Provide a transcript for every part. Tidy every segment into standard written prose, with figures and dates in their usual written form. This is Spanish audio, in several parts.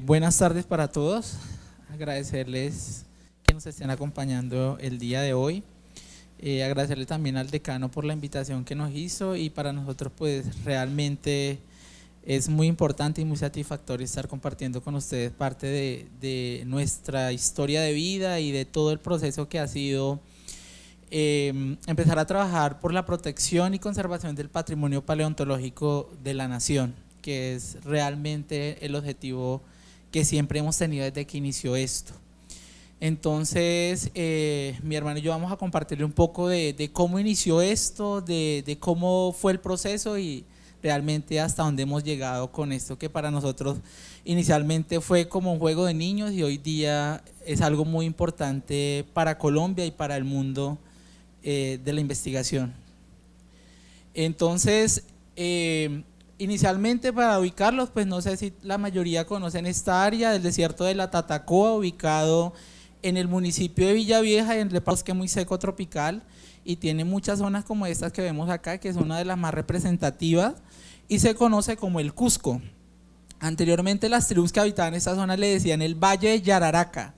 Buenas tardes para todos. Agradecerles que nos estén acompañando el día de hoy. Agradecerle también al decano por la invitación que nos hizo y para nosotros pues realmente es muy importante y muy satisfactorio estar compartiendo con ustedes parte de nuestra historia de vida y de todo el proceso que ha sido empezar a trabajar por la protección y conservación del patrimonio paleontológico de la nación, que es realmente el objetivo que siempre hemos tenido desde que inició esto. Entonces, mi hermano y yo vamos a compartirle un poco de cómo inició esto, de cómo fue el proceso y realmente hasta dónde hemos llegado con esto, que para nosotros inicialmente fue como un juego de niños y hoy día es algo muy importante para Colombia y para el mundo de la investigación. Entonces, inicialmente para ubicarlos, pues no sé si la mayoría conocen esta área del desierto de la Tatacoa, ubicado en el municipio de Villavieja, en el bosque muy seco tropical, y tiene muchas zonas como estas que vemos acá, que es una de las más representativas, y se conoce como el Cusco. Anteriormente las tribus que habitaban esta zona le decían el Valle de Yararaca,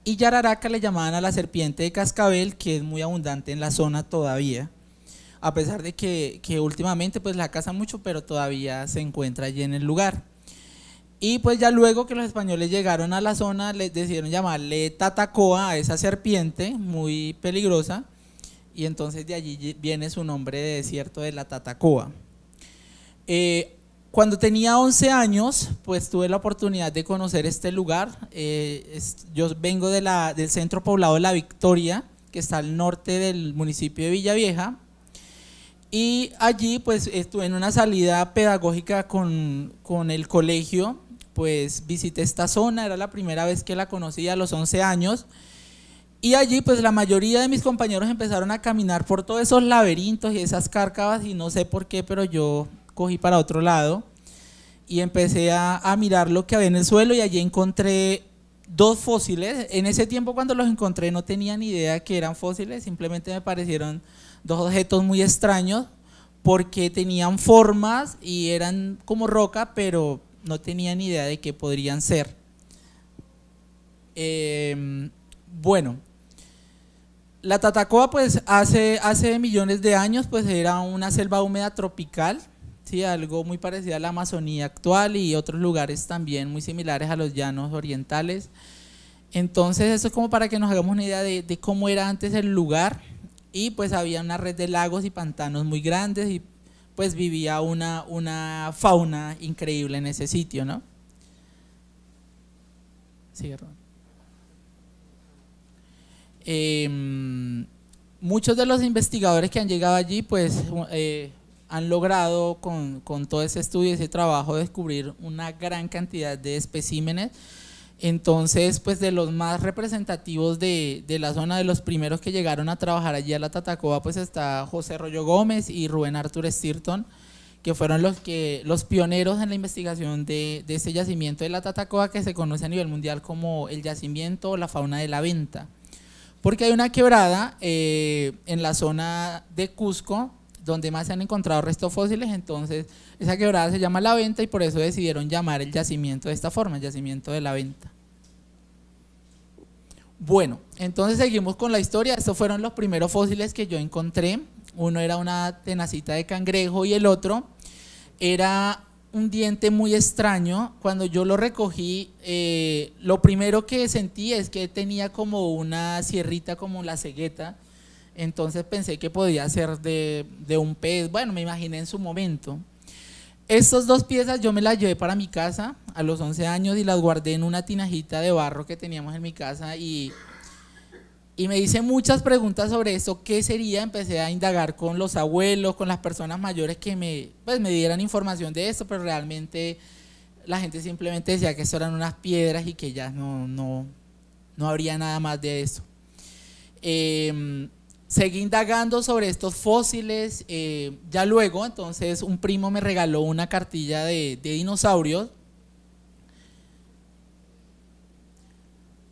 y Yararaca le llamaban a la serpiente de cascabel, que es muy abundante en la zona todavía, a pesar de que últimamente pues la cazan mucho, pero todavía se encuentra allí en el lugar. Y pues ya luego que los españoles llegaron a la zona, les decidieron llamarle Tatacoa a esa serpiente muy peligrosa, y entonces de allí viene su nombre de desierto de la Tatacoa. Cuando tenía 11 años, pues tuve la oportunidad de conocer este lugar. Yo vengo del centro poblado de La Victoria, que está al norte del municipio de Villavieja, y allí pues estuve en una salida pedagógica con el colegio, pues visité esta zona, era la primera vez que la conocí a los 11 años, y allí pues la mayoría de mis compañeros empezaron a caminar por todos esos laberintos y esas cárcavas y no sé por qué, pero yo cogí para otro lado y empecé a mirar lo que había en el suelo y allí encontré dos fósiles. En ese tiempo cuando los encontré no tenía ni idea que eran fósiles, simplemente me parecieron dos objetos muy extraños porque tenían formas y eran como roca, pero no tenía ni idea de qué podrían ser. Bueno, la Tatacoa pues hace millones de años pues era una selva húmeda tropical, ¿sí? Algo muy parecido a la Amazonía actual y otros lugares también muy similares a los llanos orientales. Entonces eso es como para que nos hagamos una idea de cómo era antes el lugar, y pues había una red de lagos y pantanos muy grandes y pues vivía una fauna increíble en ese sitio, ¿no? Sí, muchos de los investigadores que han llegado allí pues han logrado con todo ese estudio y ese trabajo descubrir una gran cantidad de especímenes. Entonces pues de los más representativos de la zona, de los primeros que llegaron a trabajar allí a la Tatacoa, pues está José Rollo Gómez y Rubén Arthur Stirton, que fueron los pioneros en la investigación de este yacimiento de la Tatacoa, que se conoce a nivel mundial como el yacimiento o la fauna de la Venta, porque hay una quebrada en la zona de Cusco donde más se han encontrado restos fósiles. Entonces esa quebrada se llama La Venta y por eso decidieron llamar el yacimiento de esta forma, el yacimiento de La Venta. Bueno, entonces seguimos con la historia. Estos fueron los primeros fósiles que yo encontré. Uno era una tenacita de cangrejo y el otro era un diente muy extraño. Cuando yo lo recogí, lo primero que sentí es que tenía como una sierrita, como la cegueta. Entonces pensé que podía ser de un pez. Bueno, me imaginé en su momento. Estas dos piezas yo me las llevé para mi casa a los 11 años y las guardé en una tinajita de barro que teníamos en mi casa, y me hice muchas preguntas sobre eso, qué sería. Empecé a indagar con los abuelos, con las personas mayores que pues me dieran información de esto, pero realmente la gente simplemente decía que esto eran unas piedras y que ya no habría nada más de eso. Seguí indagando sobre estos fósiles, ya luego entonces un primo me regaló una cartilla de dinosaurios.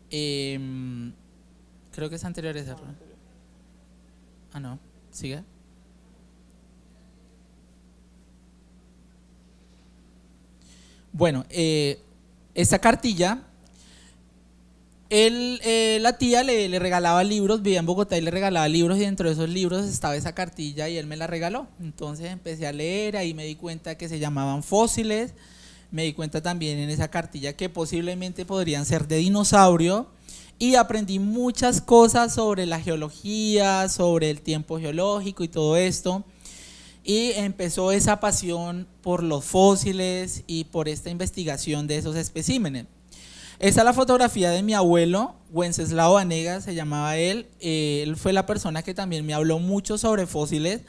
Creo que es anterior a esa. Ah, no, sigue. Bueno, esta cartilla, la tía le regalaba libros, vivía en Bogotá y le regalaba libros, y dentro de esos libros estaba esa cartilla y él me la regaló. Entonces empecé a leer, ahí me di cuenta que se llamaban fósiles, me di cuenta también en esa cartilla que posiblemente podrían ser de dinosaurio, y aprendí muchas cosas sobre la geología, sobre el tiempo geológico y todo esto. Y empezó esa pasión por los fósiles y por esta investigación de esos especímenes. Esta es la fotografía de mi abuelo, Wenceslao Vanegas se llamaba él. Él fue la persona que también me habló mucho sobre fósiles,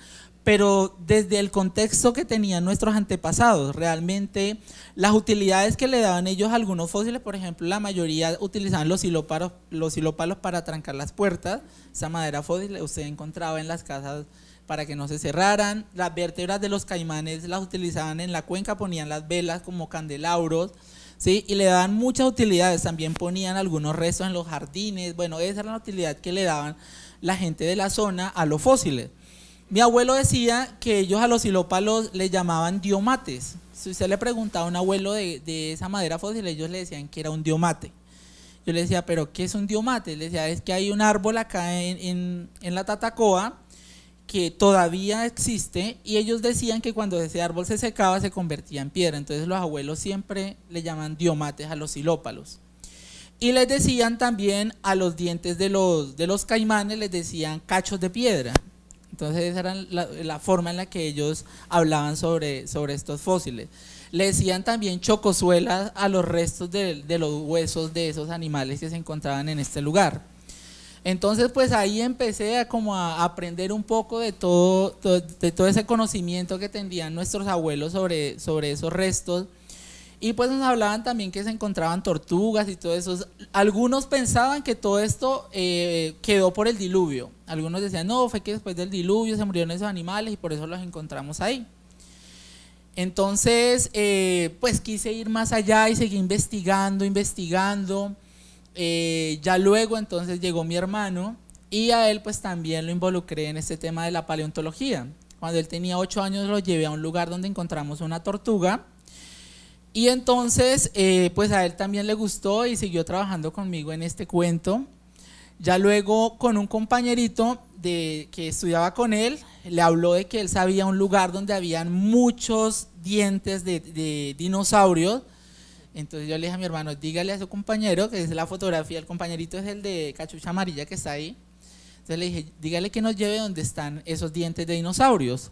pero desde el contexto que tenían nuestros antepasados. Realmente las utilidades que le daban ellos a algunos fósiles, por ejemplo, la mayoría utilizaban los silópalos para trancar las puertas. Esa madera fósil usted encontraba en las casas para que no se cerraran. Las vértebras de los caimanes las utilizaban en la cuenca, ponían las velas como candelabros, ¿sí? Y le daban muchas utilidades. También ponían algunos restos en los jardines. Bueno, esa era la utilidad que le daban la gente de la zona a los fósiles. Mi abuelo decía que ellos a los silópalos le llamaban diomates. Si usted le preguntaba a un abuelo de esa madera fósil, ellos le decían que era un diomate. Yo le decía, ¿pero qué es un diomate? Le decía, es que hay un árbol acá en la Tatacoa que todavía existe, y ellos decían que cuando ese árbol se secaba se convertía en piedra. Entonces los abuelos siempre le llaman diomates a los silópalos. Y les decían también a los dientes de los caimanes, les decían cachos de piedra. Entonces esa era la forma en la que ellos hablaban sobre estos fósiles. Le decían también chocosuelas a los restos de los huesos de esos animales que se encontraban en este lugar. Entonces pues ahí empecé a aprender un poco de todo ese conocimiento que tenían nuestros abuelos sobre esos restos. Y pues nos hablaban también que se encontraban tortugas y todo eso. Algunos pensaban que todo esto quedó por el diluvio. Algunos decían, no, fue que después del diluvio se murieron esos animales y por eso los encontramos ahí. Entonces pues quise ir más allá y seguí investigando. Ya luego entonces llegó mi hermano, y a él pues también lo involucré en este tema de la paleontología. Cuando él tenía 8 años lo llevé a un lugar donde encontramos una tortuga, y entonces pues a él también le gustó y siguió trabajando conmigo en este cuento. Ya luego con un compañerito que estudiaba con él, le habló de que él sabía un lugar donde habían muchos dientes de dinosaurios. Entonces yo le dije a mi hermano, dígale a su compañero, que es la fotografía, el compañerito es el de cachucha amarilla que está ahí. Entonces le dije, dígale que nos lleve donde están esos dientes de dinosaurios.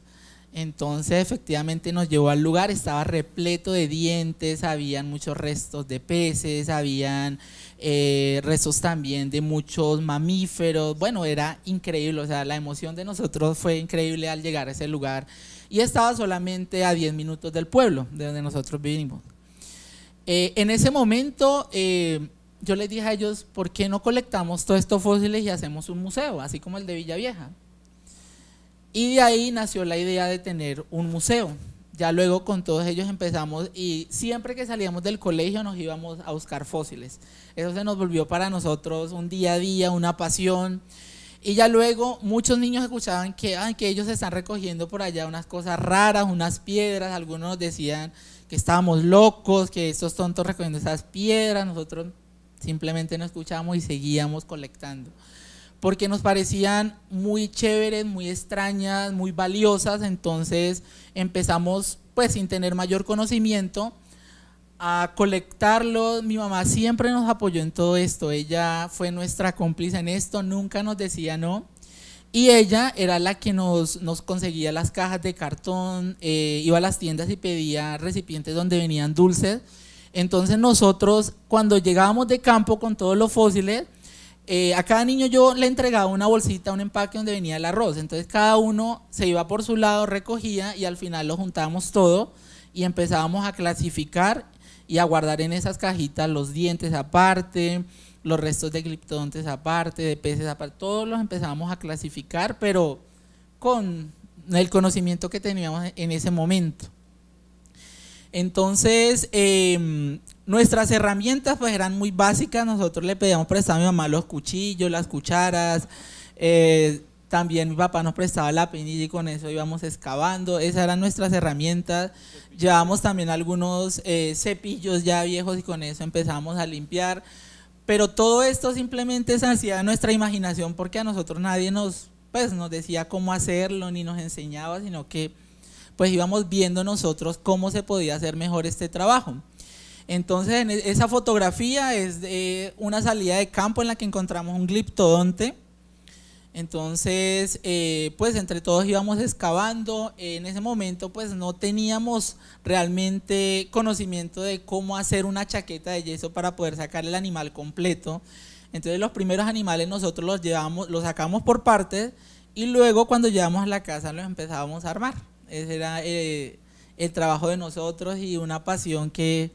Entonces efectivamente nos llevó al lugar, estaba repleto de dientes, habían muchos restos de peces, habían restos también de muchos mamíferos. Bueno, era increíble, o sea, la emoción de nosotros fue increíble al llegar a ese lugar, y estaba solamente a 10 minutos del pueblo de donde nosotros vivimos. En ese momento yo les dije a ellos, ¿por qué no colectamos todos estos fósiles y hacemos un museo, así como el de Villavieja? Y de ahí nació la idea de tener un museo. Ya luego con todos ellos empezamos, y siempre que salíamos del colegio nos íbamos a buscar fósiles. Eso se nos volvió para nosotros un día a día, una pasión. Y ya luego muchos niños escuchaban que ellos están recogiendo por allá unas cosas raras, unas piedras. Algunos nos decían que estábamos locos, que estos tontos recogiendo esas piedras. Nosotros simplemente no escuchábamos y seguíamos colectando, porque nos parecían muy chéveres, muy extrañas, muy valiosas. Entonces empezamos, pues sin tener mayor conocimiento, a colectarlos. Mi mamá siempre nos apoyó en todo esto, ella fue nuestra cómplice en esto, nunca nos decía no. Y ella era la que nos conseguía las cajas de cartón, iba a las tiendas y pedía recipientes donde venían dulces. Entonces nosotros, cuando llegábamos de campo con todos los fósiles, a cada niño yo le entregaba una bolsita, un empaque donde venía el arroz. Entonces cada uno se iba por su lado, recogía, y al final lo juntábamos todo y empezábamos a clasificar y a guardar en esas cajitas los dientes aparte, los restos de gliptodontes aparte, de peces aparte. Todos los empezábamos a clasificar, pero con el conocimiento que teníamos en ese momento. Entonces nuestras herramientas pues eran muy básicas. Nosotros le pedíamos prestado a mi mamá los cuchillos, las cucharas, También mi papá nos prestaba la penilla y con eso íbamos excavando. Esas eran nuestras herramientas. Llevábamos también algunos cepillos ya viejos y con eso empezamos a limpiar. Pero todo esto simplemente se hacía nuestra imaginación porque a nosotros nadie nos decía cómo hacerlo ni nos enseñaba, sino que pues íbamos viendo nosotros cómo se podía hacer mejor este trabajo. Entonces esa fotografía es de una salida de campo en la que encontramos un gliptodonte. Entonces pues entre todos íbamos excavando. En ese momento pues no teníamos realmente conocimiento de cómo hacer una chaqueta de yeso para poder sacar el animal completo. Entonces los primeros animales nosotros los sacamos por partes y luego cuando llegamos a la casa los empezábamos a armar. Ese era el trabajo de nosotros y una pasión que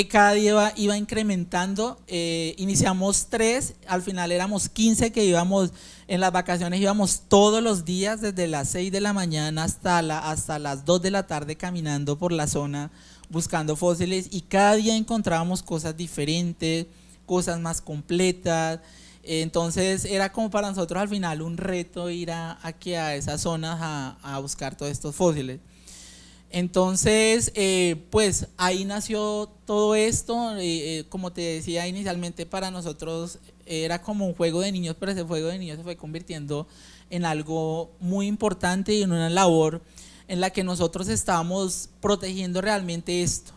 cada día iba incrementando. Iniciamos 3, al final éramos 15 que íbamos, en las vacaciones íbamos todos los días desde las 6 de la mañana hasta las 2 de la tarde caminando por la zona buscando fósiles y cada día encontrábamos cosas diferentes, cosas más completas. Entonces era como para nosotros al final un reto ir aquí a esas zonas a buscar todos estos fósiles. Entonces pues ahí nació todo esto. Como te decía inicialmente, para nosotros era como un juego de niños, pero ese juego de niños se fue convirtiendo en algo muy importante y en una labor en la que nosotros estábamos protegiendo realmente esto.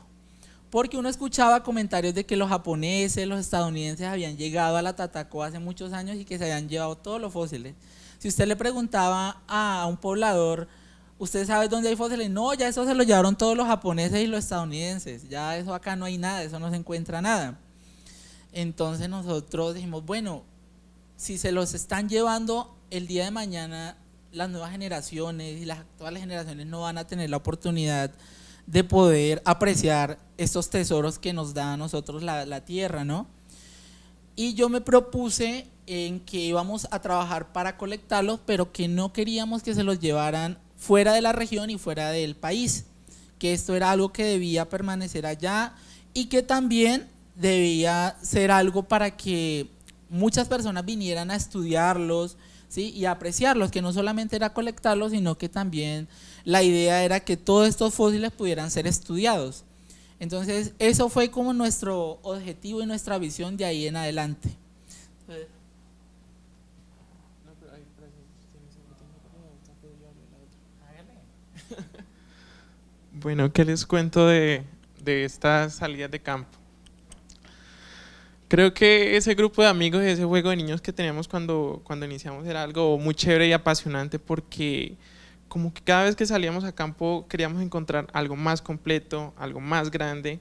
Porque uno escuchaba comentarios de que los japoneses, los estadounidenses habían llegado a la Tatacoa hace muchos años y que se habían llevado todos los fósiles. Si usted le preguntaba a un poblador, ¿usted sabe dónde hay fósiles? No, ya eso se lo llevaron todos los japoneses y los estadounidenses, ya eso acá no hay nada, eso no se encuentra nada. Entonces nosotros dijimos, bueno, si se los están llevando el día de mañana, las nuevas generaciones y las actuales generaciones no van a tener la oportunidad de poder apreciar estos tesoros que nos da a nosotros la tierra, ¿no? Y yo me propuse en que íbamos a trabajar para colectarlos, pero que no queríamos que se los llevaran fuera de la región y fuera del país, que esto era algo que debía permanecer allá y que también debía ser algo para que muchas personas vinieran a estudiarlos, ¿sí? Y a apreciarlos, que no solamente era colectarlos, sino que también la idea era que todos estos fósiles pudieran ser estudiados. Entonces eso fue como nuestro objetivo y nuestra visión de ahí en adelante. Bueno, ¿qué les cuento de estas salidas de campo? Creo que ese grupo de amigos y ese juego de niños que teníamos cuando iniciamos era algo muy chévere y apasionante, porque como que cada vez que salíamos a campo queríamos encontrar algo más completo, algo más grande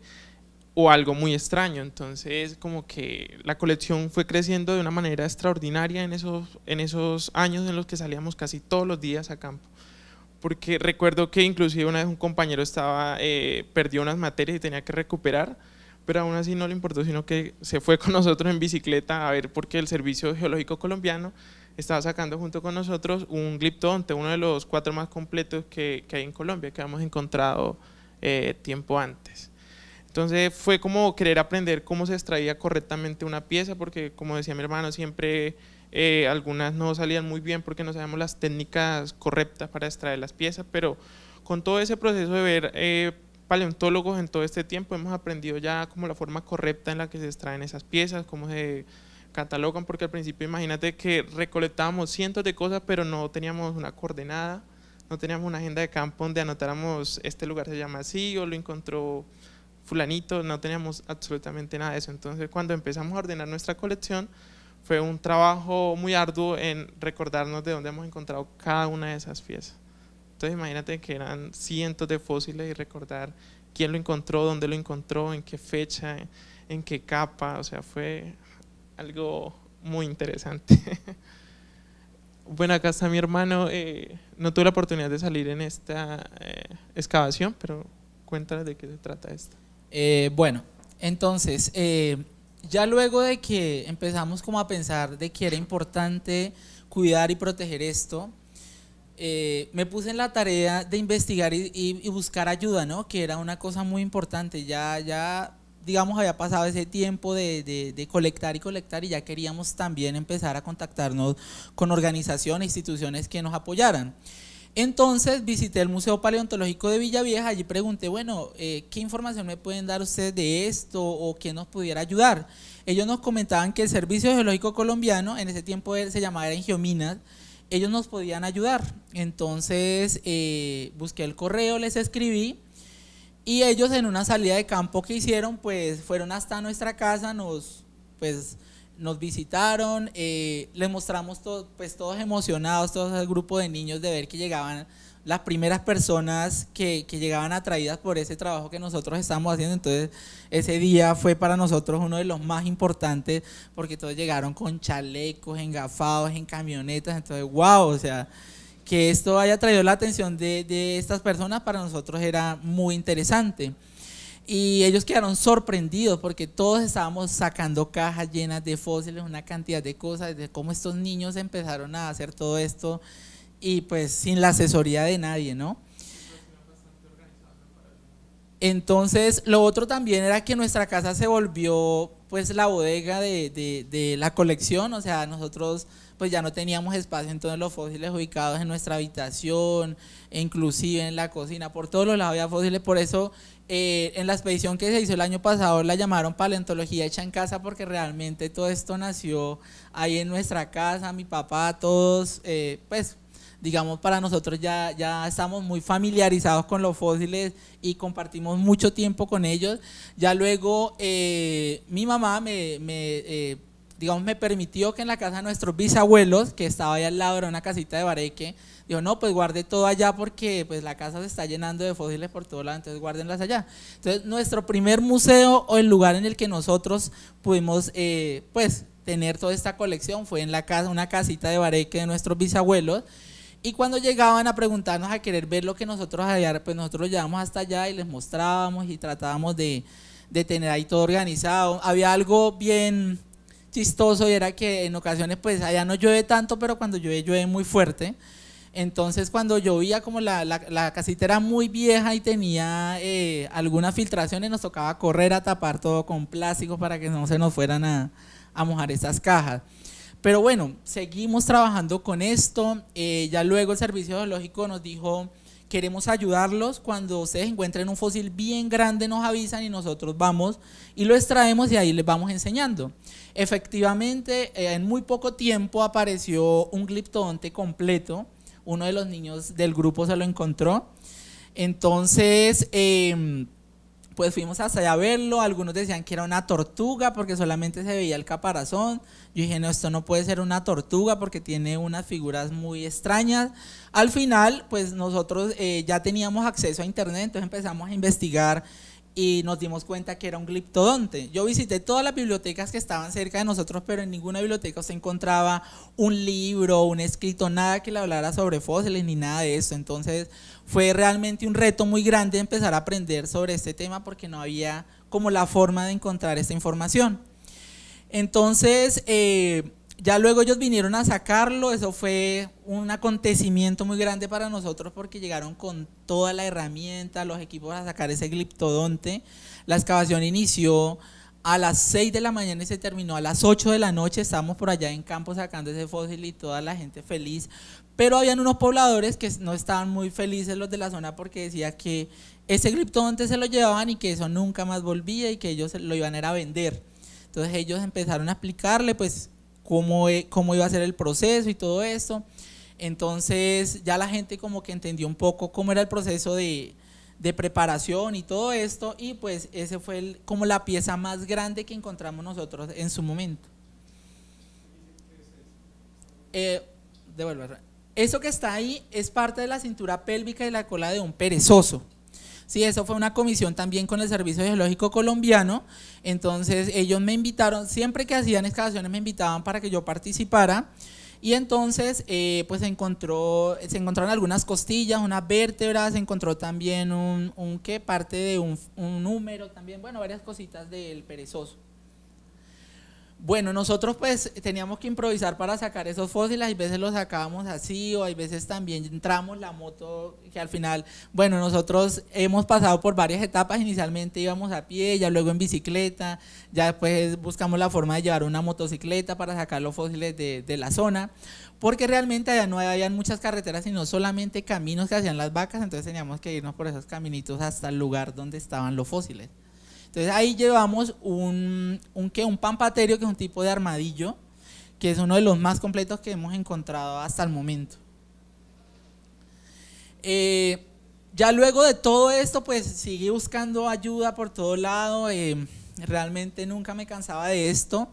o algo muy extraño. Entonces como que la colección fue creciendo de una manera extraordinaria en esos años en los que salíamos casi todos los días a campo. Porque recuerdo que inclusive una vez un compañero perdió unas materias y tenía que recuperar, pero aún así no le importó, sino que se fue con nosotros en bicicleta a ver, porque el Servicio Geológico Colombiano estaba sacando junto con nosotros un gliptodonte, uno de los 4 más completos que hay en Colombia, que habíamos encontrado tiempo antes. Entonces fue como querer aprender cómo se extraía correctamente una pieza, porque como decía mi hermano, siempre algunas no salían muy bien porque no sabemos las técnicas correctas para extraer las piezas, pero con todo ese proceso de ver paleontólogos en todo este tiempo hemos aprendido ya como la forma correcta en la que se extraen esas piezas, cómo se catalogan, porque al principio imagínate que recolectábamos cientos de cosas pero no teníamos una coordenada, no teníamos una agenda de campo donde anotáramos este lugar se llama así o lo encontró fulanito, no teníamos absolutamente nada de eso. Entonces cuando empezamos a ordenar nuestra colección fue un trabajo muy arduo en recordarnos de dónde hemos encontrado cada una de esas piezas. Entonces imagínate que eran cientos de fósiles y recordar quién lo encontró, dónde lo encontró, en qué fecha, en qué capa, o sea, fue algo muy interesante. Bueno, acá está mi hermano, no tuve la oportunidad de salir en esta excavación, pero cuéntanos de qué se trata esto. Bueno, entonces, ya luego de que empezamos como a pensar de que era importante cuidar y proteger esto, me puse en la tarea de investigar y buscar ayuda, ¿no? Que era una cosa muy importante. Ya digamos, había pasado ese tiempo de colectar y colectar y ya queríamos también empezar a contactarnos con organizaciones, instituciones que nos apoyaran. Entonces visité el Museo Paleontológico de Villavieja, allí pregunté, bueno, ¿qué información me pueden dar ustedes de esto o quién nos pudiera ayudar? Ellos nos comentaban que el Servicio Geológico Colombiano, en ese tiempo se llamaba Geominas, ellos nos podían ayudar. Entonces busqué el correo, les escribí y ellos en una salida de campo que hicieron, pues fueron hasta nuestra casa, nos visitaron, les mostramos todo, pues todos emocionados, todo el grupo de niños de ver que llegaban las primeras personas que llegaban atraídas por ese trabajo que nosotros estamos haciendo. Entonces ese día fue para nosotros uno de los más importantes porque todos llegaron con chalecos, engafados, en camionetas. Entonces wow, o sea, que esto haya traído la atención de estas personas para nosotros era muy interesante. Y ellos quedaron sorprendidos porque todos estábamos sacando cajas llenas de fósiles, una cantidad de cosas, de cómo estos niños empezaron a hacer todo esto y pues sin la asesoría de nadie, ¿no? Entonces lo otro también era que nuestra casa se volvió pues la bodega de la colección, o sea, nosotros pues ya no teníamos espacio, entonces los fósiles ubicados en nuestra habitación, e inclusive en la cocina, por todos los lados había fósiles. Por eso en la expedición que se hizo el año pasado la llamaron Paleontología Hecha en Casa, porque realmente todo esto nació ahí en nuestra casa, mi papá, todos, pues digamos para nosotros ya estamos muy familiarizados con los fósiles y compartimos mucho tiempo con ellos. Ya luego mi mamá digamos, me permitió que en la casa de nuestros bisabuelos, que estaba ahí al lado, era una casita de bareque, dijo, no, pues guarde todo allá porque pues la casa se está llenando de fósiles por todos lados, entonces guárdenlas allá. Entonces nuestro primer museo o el lugar en el que nosotros pudimos pues tener toda esta colección fue en la casa, una casita de bareque de nuestros bisabuelos. Y cuando llegaban a preguntarnos, a querer ver lo que nosotros había, pues nosotros los llevábamos hasta allá y les mostrábamos y tratábamos de tener ahí todo organizado. Había algo bien chistoso y era que en ocasiones pues allá no llueve tanto, pero cuando llueve muy fuerte. Entonces cuando llovía, como la casita era muy vieja y tenía algunas filtraciones, nos tocaba correr a tapar todo con plásticos para que no se nos fueran a mojar esas cajas. Pero bueno, seguimos trabajando con esto. Ya luego el Servicio Geológico nos dijo, queremos ayudarlos, cuando ustedes encuentren un fósil bien grande nos avisan y nosotros vamos y lo extraemos y ahí les vamos enseñando. Efectivamente, en muy poco tiempo apareció un gliptodonte completo, uno de los niños del grupo se lo encontró. Entonces pues fuimos hasta allá a verlo. Algunos decían que era una tortuga porque solamente se veía el caparazón. Yo dije, no, esto no puede ser una tortuga porque tiene unas figuras muy extrañas. Al final, pues nosotros ya teníamos acceso a internet, entonces empezamos a investigar y nos dimos cuenta que era un gliptodonte. Yo visité todas las bibliotecas que estaban cerca de nosotros, pero en ninguna biblioteca se encontraba un libro, un escrito, nada que le hablara sobre fósiles ni nada de eso. Entonces fue realmente un reto muy grande empezar a aprender sobre este tema porque no había como la forma de encontrar esta información. Entonces ya luego ellos vinieron a sacarlo. Eso fue un acontecimiento muy grande para nosotros porque llegaron con toda la herramienta, los equipos a sacar ese gliptodonte. La excavación inició a las 6 de la mañana y se terminó a las 8 de la noche. Estábamos por allá en campo sacando ese fósil y toda la gente feliz, pero habían unos pobladores que no estaban muy felices, los de la zona, porque decía que ese gliptodonte se lo llevaban y que eso nunca más volvía y que ellos lo iban a ir a vender. Entonces ellos empezaron a explicarle pues cómo iba a ser el proceso y todo esto. Entonces ya la gente como que entendió un poco cómo era el proceso de preparación y todo esto, y pues ese fue como la pieza más grande que encontramos nosotros en su momento. Eso que está ahí es parte de la cintura pélvica y la cola de un perezoso. Sí, eso fue una comisión también con el Servicio Geológico Colombiano. Entonces ellos me invitaron, siempre que hacían excavaciones me invitaban para que yo participara. Y entonces pues se encontraron algunas costillas, unas vértebras, se encontró también parte de un húmero también, bueno, varias cositas del perezoso. Bueno, nosotros pues teníamos que improvisar para sacar esos fósiles, hay veces los sacábamos así o hay veces también entramos la moto que al final, bueno, nosotros hemos pasado por varias etapas, inicialmente íbamos a pie, ya luego en bicicleta, ya después buscamos la forma de llevar una motocicleta para sacar los fósiles de la zona, porque realmente allá no habían muchas carreteras, sino solamente caminos que hacían las vacas, entonces teníamos que irnos por esos caminitos hasta el lugar donde estaban los fósiles. Entonces ahí llevamos un pampaterio, que es un tipo de armadillo, que es uno de los más completos que hemos encontrado hasta el momento. Ya luego de todo esto, pues seguí buscando ayuda por todo lado, realmente nunca me cansaba de esto.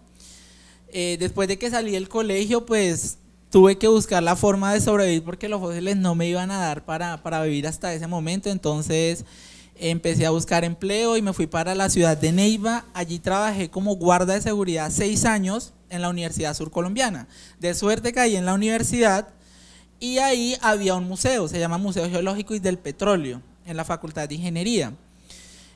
Después de que salí del colegio, pues tuve que buscar la forma de sobrevivir porque los fósiles no me iban a dar para vivir hasta ese momento, entonces empecé a buscar empleo y me fui para la ciudad de Neiva. Allí trabajé como guarda de seguridad 6 años en la Universidad Surcolombiana. De suerte caí en la universidad y ahí había un museo, se llama Museo Geológico y del Petróleo, en la Facultad de Ingeniería.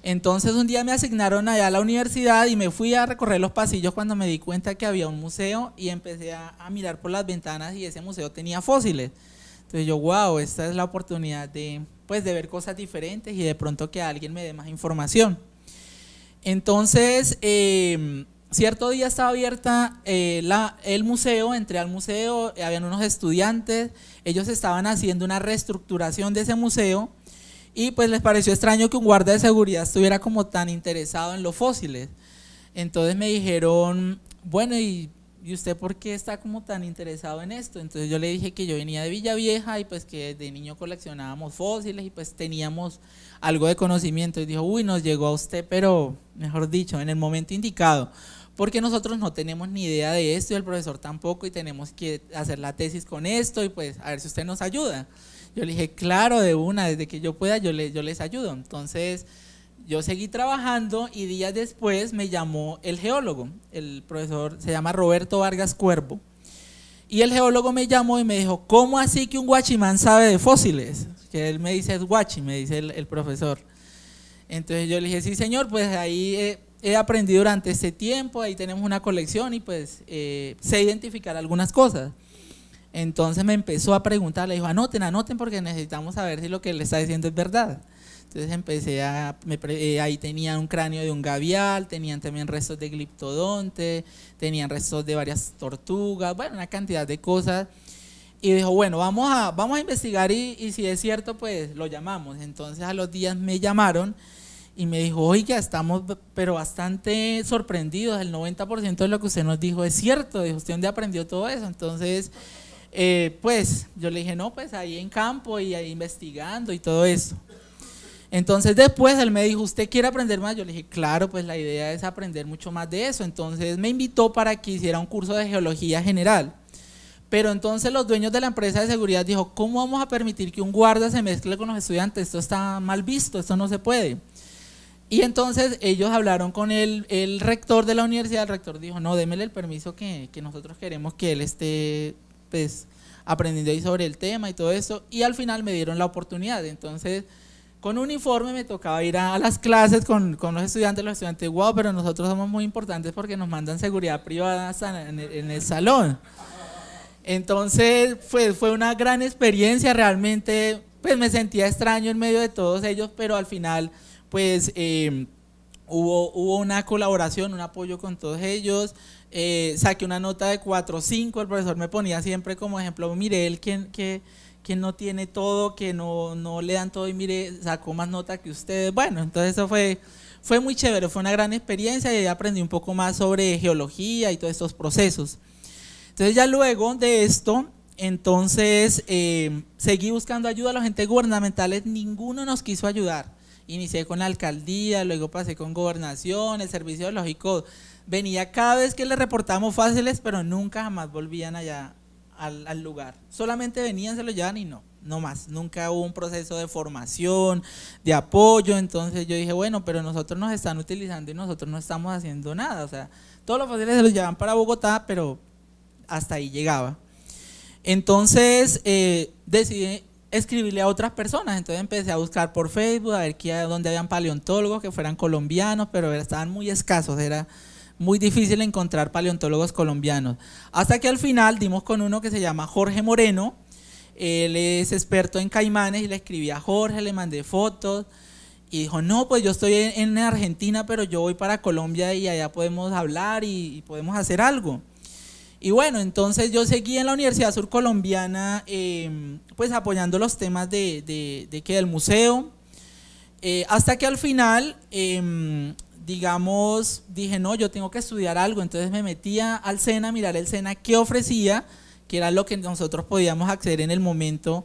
Entonces un día me asignaron allá a la universidad y me fui a recorrer los pasillos cuando me di cuenta que había un museo y empecé a mirar por las ventanas y ese museo tenía fósiles. Entonces yo, wow, esta es la oportunidad de ver cosas diferentes y de pronto que alguien me dé más información. Entonces, cierto día estaba abierta el museo, entré al museo, habían unos estudiantes, ellos estaban haciendo una reestructuración de ese museo y pues les pareció extraño que un guarda de seguridad estuviera como tan interesado en los fósiles. Entonces me dijeron, bueno, ¿y usted por qué está como tan interesado en esto? Entonces yo le dije que yo venía de Villavieja y pues que de niño coleccionábamos fósiles y pues teníamos algo de conocimiento. Y dijo, uy, nos llegó a usted, pero mejor dicho, en el momento indicado, porque nosotros no tenemos ni idea de esto y el profesor tampoco y tenemos que hacer la tesis con esto y pues a ver si usted nos ayuda. Yo le dije, claro, de una, desde que yo pueda yo les ayudo. Entonces yo seguí trabajando y días después me llamó el geólogo, el profesor se llama Roberto Vargas Cuervo, y el geólogo me llamó y me dijo, ¿cómo así que un guachimán sabe de fósiles? Que él me dice, es guachi, me dice el profesor. Entonces yo le dije, sí señor, pues ahí he aprendido durante este tiempo, ahí tenemos una colección y pues sé identificar algunas cosas. Entonces me empezó a preguntar, le dijo, anoten porque necesitamos saber si lo que él está diciendo es verdad. Entonces empecé ahí tenían un cráneo de un gavial, tenían también restos de gliptodonte, tenían restos de varias tortugas, bueno, una cantidad de cosas. Y dijo, bueno, vamos a investigar y si es cierto, pues lo llamamos. Entonces a los días me llamaron y me dijo, oiga, estamos pero bastante sorprendidos, el 90% de lo que usted nos dijo es cierto, dijo, ¿usted dónde aprendió todo eso? Entonces, pues yo le dije, no, pues ahí en campo y ahí investigando y todo eso. Entonces después él me dijo, ¿usted quiere aprender más? Yo le dije, claro, pues la idea es aprender mucho más de eso. Entonces me invitó para que hiciera un curso de geología general. Pero entonces los dueños de la empresa de seguridad dijo, ¿cómo vamos a permitir que un guarda se mezcle con los estudiantes? Esto está mal visto, esto no se puede. Y entonces ellos hablaron con el rector de la universidad, el rector dijo, no, démele el permiso que nosotros queremos que él esté pues aprendiendo ahí sobre el tema y todo eso. Y al final me dieron la oportunidad, entonces con uniforme me tocaba ir a las clases con los estudiantes, wow, pero nosotros somos muy importantes porque nos mandan seguridad privada en el salón. Entonces fue una gran experiencia, realmente pues me sentía extraño en medio de todos ellos, pero al final pues hubo una colaboración, un apoyo con todos ellos, saqué una nota de 4 o 5, el profesor me ponía siempre como ejemplo, mire, él quien no tiene todo, que no le dan todo y mire, sacó más nota que ustedes. Bueno, entonces eso fue muy chévere, fue una gran experiencia y aprendí un poco más sobre geología y todos estos procesos. Entonces ya luego de esto, entonces seguí buscando ayuda a los entes gubernamentales, ninguno nos quiso ayudar. Inicié con la alcaldía, luego pasé con gobernación, el servicio geológico venía cada vez que les reportamos fósiles, pero nunca jamás volvían allá al lugar, solamente venían, se lo llevan y no más, nunca hubo un proceso de formación, de apoyo. Entonces yo dije, bueno, pero nosotros nos están utilizando y nosotros no estamos haciendo nada, o sea, todos los fósiles se los llevan para Bogotá, pero hasta ahí llegaba. Entonces decidí escribirle a otras personas, entonces empecé a buscar por Facebook, a ver dónde habían paleontólogos que fueran colombianos, pero estaban muy escasos, era muy difícil encontrar paleontólogos colombianos. Hasta que al final dimos con uno que se llama Jorge Moreno. Él es experto en caimanes y le escribí a Jorge, le mandé fotos y dijo, no, pues yo estoy en Argentina, pero yo voy para Colombia y allá podemos hablar y podemos hacer algo. Y bueno, entonces yo seguí en la Universidad Surcolombiana pues apoyando los temas del museo, hasta que al final, digamos, dije, no, yo tengo que estudiar algo. Entonces me metía al SENA a mirar el SENA qué ofrecía, que era lo que nosotros podíamos acceder en el momento,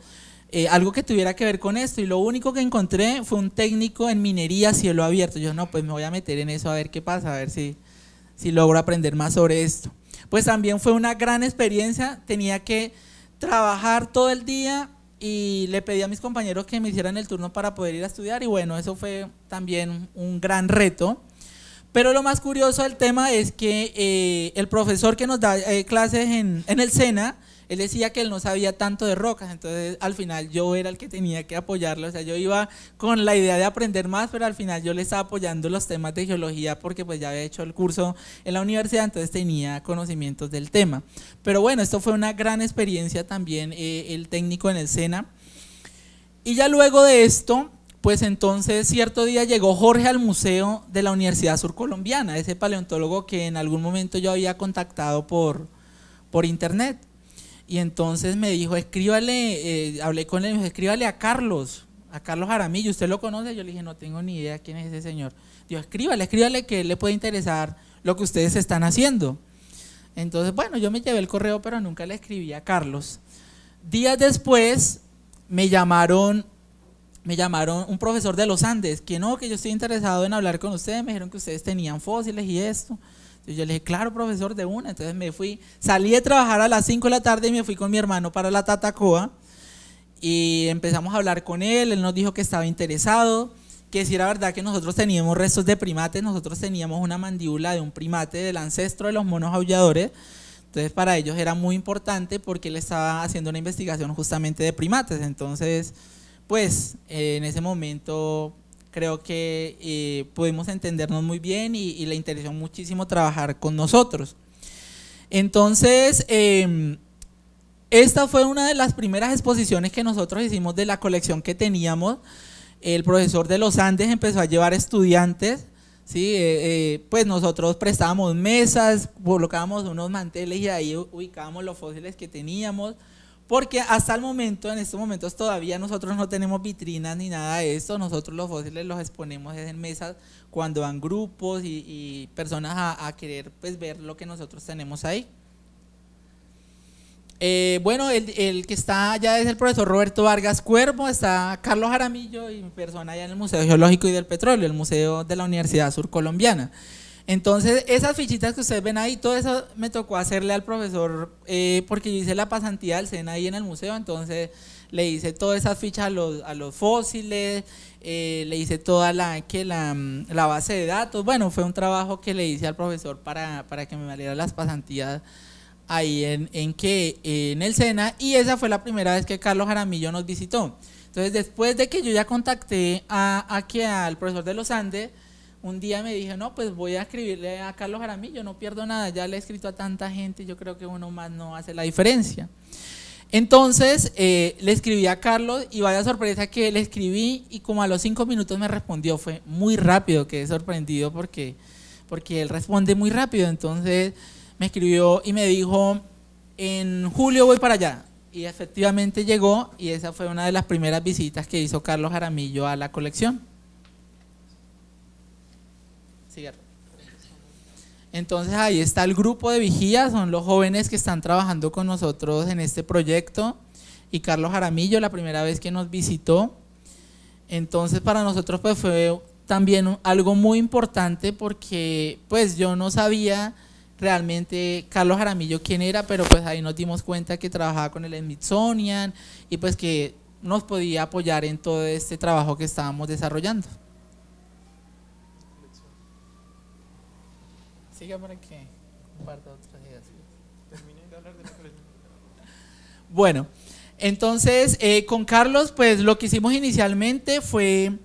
algo que tuviera que ver con esto, y lo único que encontré fue un técnico en minería a cielo abierto. Yo no, pues me voy a meter en eso a ver qué pasa, a ver si logro aprender más sobre esto. Pues también fue una gran experiencia, tenía que trabajar todo el día y le pedí a mis compañeros que me hicieran el turno para poder ir a estudiar, y bueno, eso fue también un gran reto. Pero lo más curioso del tema es que el profesor que nos da clases en el SENA, él decía que él no sabía tanto de rocas, entonces al final yo era el que tenía que apoyarlo. O sea, yo iba con la idea de aprender más, pero al final yo le estaba apoyando los temas de geología porque pues ya había hecho el curso en la universidad, entonces tenía conocimientos del tema. Pero bueno, esto fue una gran experiencia también, el técnico en el SENA. Y ya luego de esto, pues entonces cierto día llegó Jorge al museo de la Universidad Surcolombiana, ese paleontólogo que en algún momento yo había contactado por internet. Y entonces me dijo, escríbale, hablé con él, me dijo, escríbale a Carlos Jaramillo, ¿usted lo conoce? Yo le dije, no tengo ni idea quién es ese señor. Dijo, escríbale que le puede interesar lo que ustedes están haciendo. Entonces, bueno, yo me llevé el correo, pero nunca le escribí a Carlos. Días después me llamaron un profesor de los Andes, que no, que yo estoy interesado en hablar con ustedes, me dijeron que ustedes tenían fósiles y esto. Entonces yo le dije, claro, profesor, de una. Entonces me fui, salí de trabajar a las 5 de la tarde y me fui con mi hermano para la Tatacoa y empezamos a hablar con él. Él nos dijo que estaba interesado, que si era verdad que nosotros teníamos restos de primates, nosotros teníamos una mandíbula de un primate, del ancestro de los monos aulladores. Entonces para ellos era muy importante porque él estaba haciendo una investigación justamente de primates. Entonces, pues en ese momento creo que pudimos entendernos muy bien y le interesó muchísimo trabajar con nosotros. Entonces, esta fue una de las primeras exposiciones que nosotros hicimos de la colección que teníamos. El profesor de los Andes empezó a llevar estudiantes, ¿sí? Pues nosotros prestábamos mesas, colocábamos unos manteles y ahí ubicábamos los fósiles que teníamos. Porque hasta el momento, en estos momentos todavía nosotros no tenemos vitrinas ni nada de esto, nosotros los fósiles los exponemos en mesas cuando van grupos y personas a querer pues ver lo que nosotros tenemos ahí. Bueno, el que está allá es el profesor Roberto Vargas Cuervo, está Carlos Jaramillo y mi persona allá en el Museo Geológico y del Petróleo, el Museo de la Universidad Surcolombiana. Entonces, esas fichitas que ustedes ven ahí, todo eso me tocó hacerle al profesor, porque yo hice la pasantía del SENA ahí en el museo, entonces le hice todas esas fichas a los fósiles, le hice toda la base de datos. Bueno, fue un trabajo que le hice al profesor para que me valiera las pasantías ahí en el SENA, y esa fue la primera vez que Carlos Jaramillo nos visitó. Entonces, después de que yo ya contacté al profesor de los Andes, un día me dije, no, pues voy a escribirle a Carlos Jaramillo, no pierdo nada, ya le he escrito a tanta gente, yo creo que uno más no hace la diferencia. Entonces le escribí a Carlos y vaya sorpresa que le escribí y como a los 5 minutos me respondió, fue muy rápido, quedé sorprendido porque él responde muy rápido. Entonces me escribió y me dijo, en julio voy para allá, y efectivamente llegó, y esa fue una de las primeras visitas que hizo Carlos Jaramillo a la colección. Entonces ahí está el grupo de vigías, son los jóvenes que están trabajando con nosotros en este proyecto, y Carlos Jaramillo la primera vez que nos visitó. Entonces para nosotros pues fue también algo muy importante porque pues yo no sabía realmente Carlos Jaramillo quién era, pero pues ahí nos dimos cuenta que trabajaba con el Smithsonian y pues que nos podía apoyar en todo este trabajo que estábamos desarrollando. Siga para que comparta otras ideas. Termine de hablar de la colección. Bueno, entonces con Carlos pues lo que hicimos inicialmente fue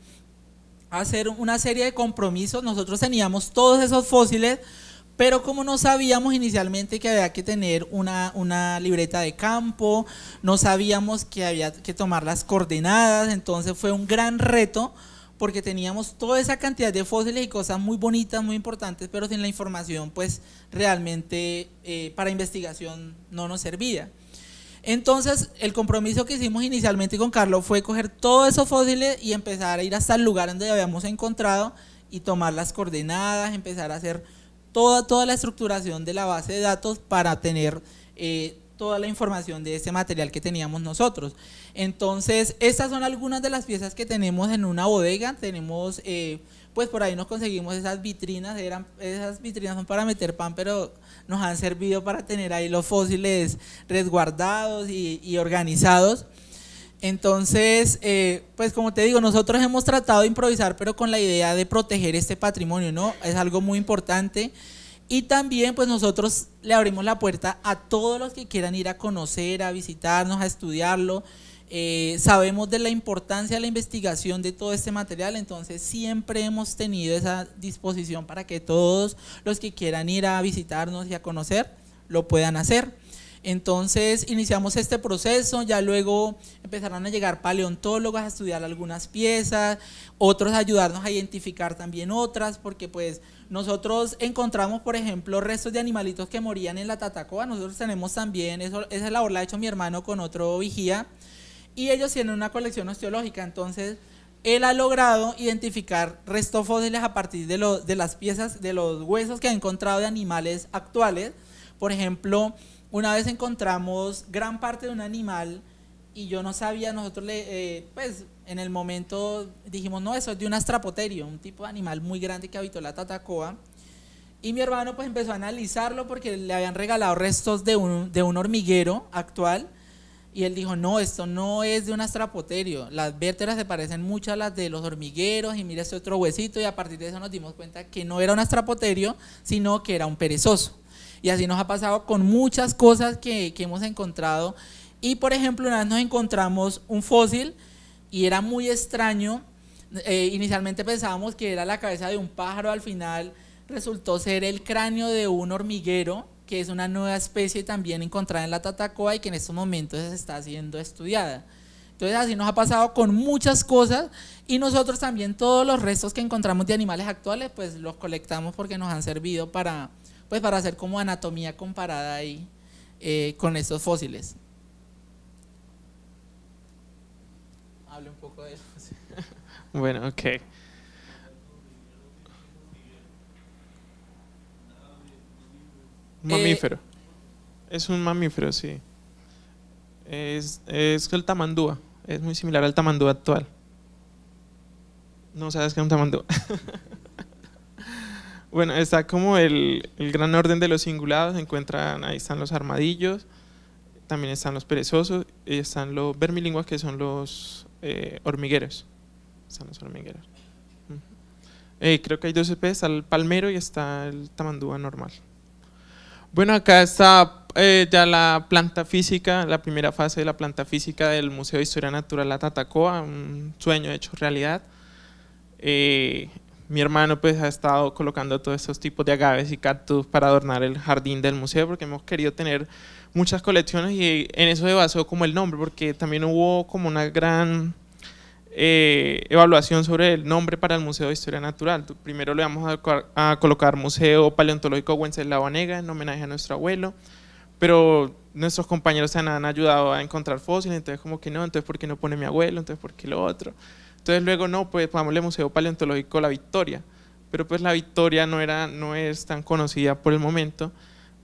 hacer una serie de compromisos. Nosotros teníamos todos esos fósiles, pero como no sabíamos inicialmente que había que tener una libreta de campo, no sabíamos que había que tomar las coordenadas, entonces fue un gran reto porque teníamos toda esa cantidad de fósiles y cosas muy bonitas, muy importantes, pero sin la información pues realmente para investigación no nos servía. Entonces el compromiso que hicimos inicialmente con Carlos fue coger todos esos fósiles y empezar a ir hasta el lugar donde habíamos encontrado y tomar las coordenadas, empezar a hacer toda la estructuración de la base de datos para tener toda la información de ese material que teníamos nosotros. Entonces, estas son algunas de las piezas que tenemos en una bodega. Tenemos, pues por ahí nos conseguimos esas vitrinas, esas vitrinas son para meter pan, pero nos han servido para tener ahí los fósiles resguardados y organizados. Entonces, pues como te digo, nosotros hemos tratado de improvisar, pero con la idea de proteger este patrimonio, ¿no? Es algo muy importante. Y también pues nosotros le abrimos la puerta a todos los que quieran ir a conocer, a visitarnos, a estudiarlo. Sabemos de la importancia de la investigación de todo este material, entonces siempre hemos tenido esa disposición para que todos los que quieran ir a visitarnos y a conocer lo puedan hacer. Entonces iniciamos este proceso, ya luego empezaron a llegar paleontólogos a estudiar algunas piezas, otros a ayudarnos a identificar también otras, porque pues nosotros encontramos, por ejemplo, restos de animalitos que morían en la Tatacoa. Nosotros tenemos también, esa labor la ha hecho mi hermano con otro vigía, y ellos tienen una colección osteológica. Entonces él ha logrado identificar restos fósiles a partir de las piezas, de los huesos que ha encontrado de animales actuales. Por ejemplo, una vez encontramos gran parte de un animal y yo no sabía, nosotros pues en el momento dijimos, no, eso es de un astrapoterio, un tipo de animal muy grande que habitó la Tatacoa. Y mi hermano pues empezó a analizarlo porque le habían regalado restos de un hormiguero actual. Y él dijo, no, esto no es de un astrapoterio, las vértebras se parecen mucho a las de los hormigueros, y mira este otro huesito, y a partir de eso nos dimos cuenta que no era un astrapoterio, sino que era un perezoso. Y así nos ha pasado con muchas cosas que hemos encontrado. Y por ejemplo, una vez nos encontramos un fósil y era muy extraño. Inicialmente pensábamos que era la cabeza de un pájaro, al final resultó ser el cráneo de un hormiguero, que es una nueva especie también encontrada en la Tatacoa y que en estos momentos está siendo estudiada. Entonces así nos ha pasado con muchas cosas, y nosotros también todos los restos que encontramos de animales actuales pues los colectamos porque nos han servido para hacer como anatomía comparada ahí con estos fósiles. Hable un poco de eso. Bueno, ok. Mamífero. Es un mamífero, sí. Es el tamandúa. Es muy similar al tamandúa actual. ¿No sabes qué es un tamandúa? Bueno, está como el gran orden de los cingulados. Se encuentran, ahí están los armadillos, también están los perezosos, y están los vermilinguas, que son los hormigueros. Están los hormigueros. Creo que hay dos especies, está el palmero y está el tamandúa normal. Bueno, acá está ya la planta física, la primera fase de la planta física del Museo de Historia Natural La Tatacoa, un sueño hecho realidad. Mi hermano pues ha estado colocando todos estos tipos de agaves y cactus para adornar el jardín del museo, porque hemos querido tener muchas colecciones, y en eso se basó como el nombre, porque también hubo como una gran evaluación sobre el nombre para el Museo de Historia Natural. Primero le vamos a colocar Museo Paleontológico Wenceslao Anega, en homenaje a nuestro abuelo, pero nuestros compañeros se han ayudado a encontrar fósiles, entonces como que no, entonces ¿por qué no pone mi abuelo? Entonces ¿por qué lo otro? Entonces luego no, pues pongámosle Museo Paleontológico La Victoria, pero pues La Victoria no es tan conocida por el momento,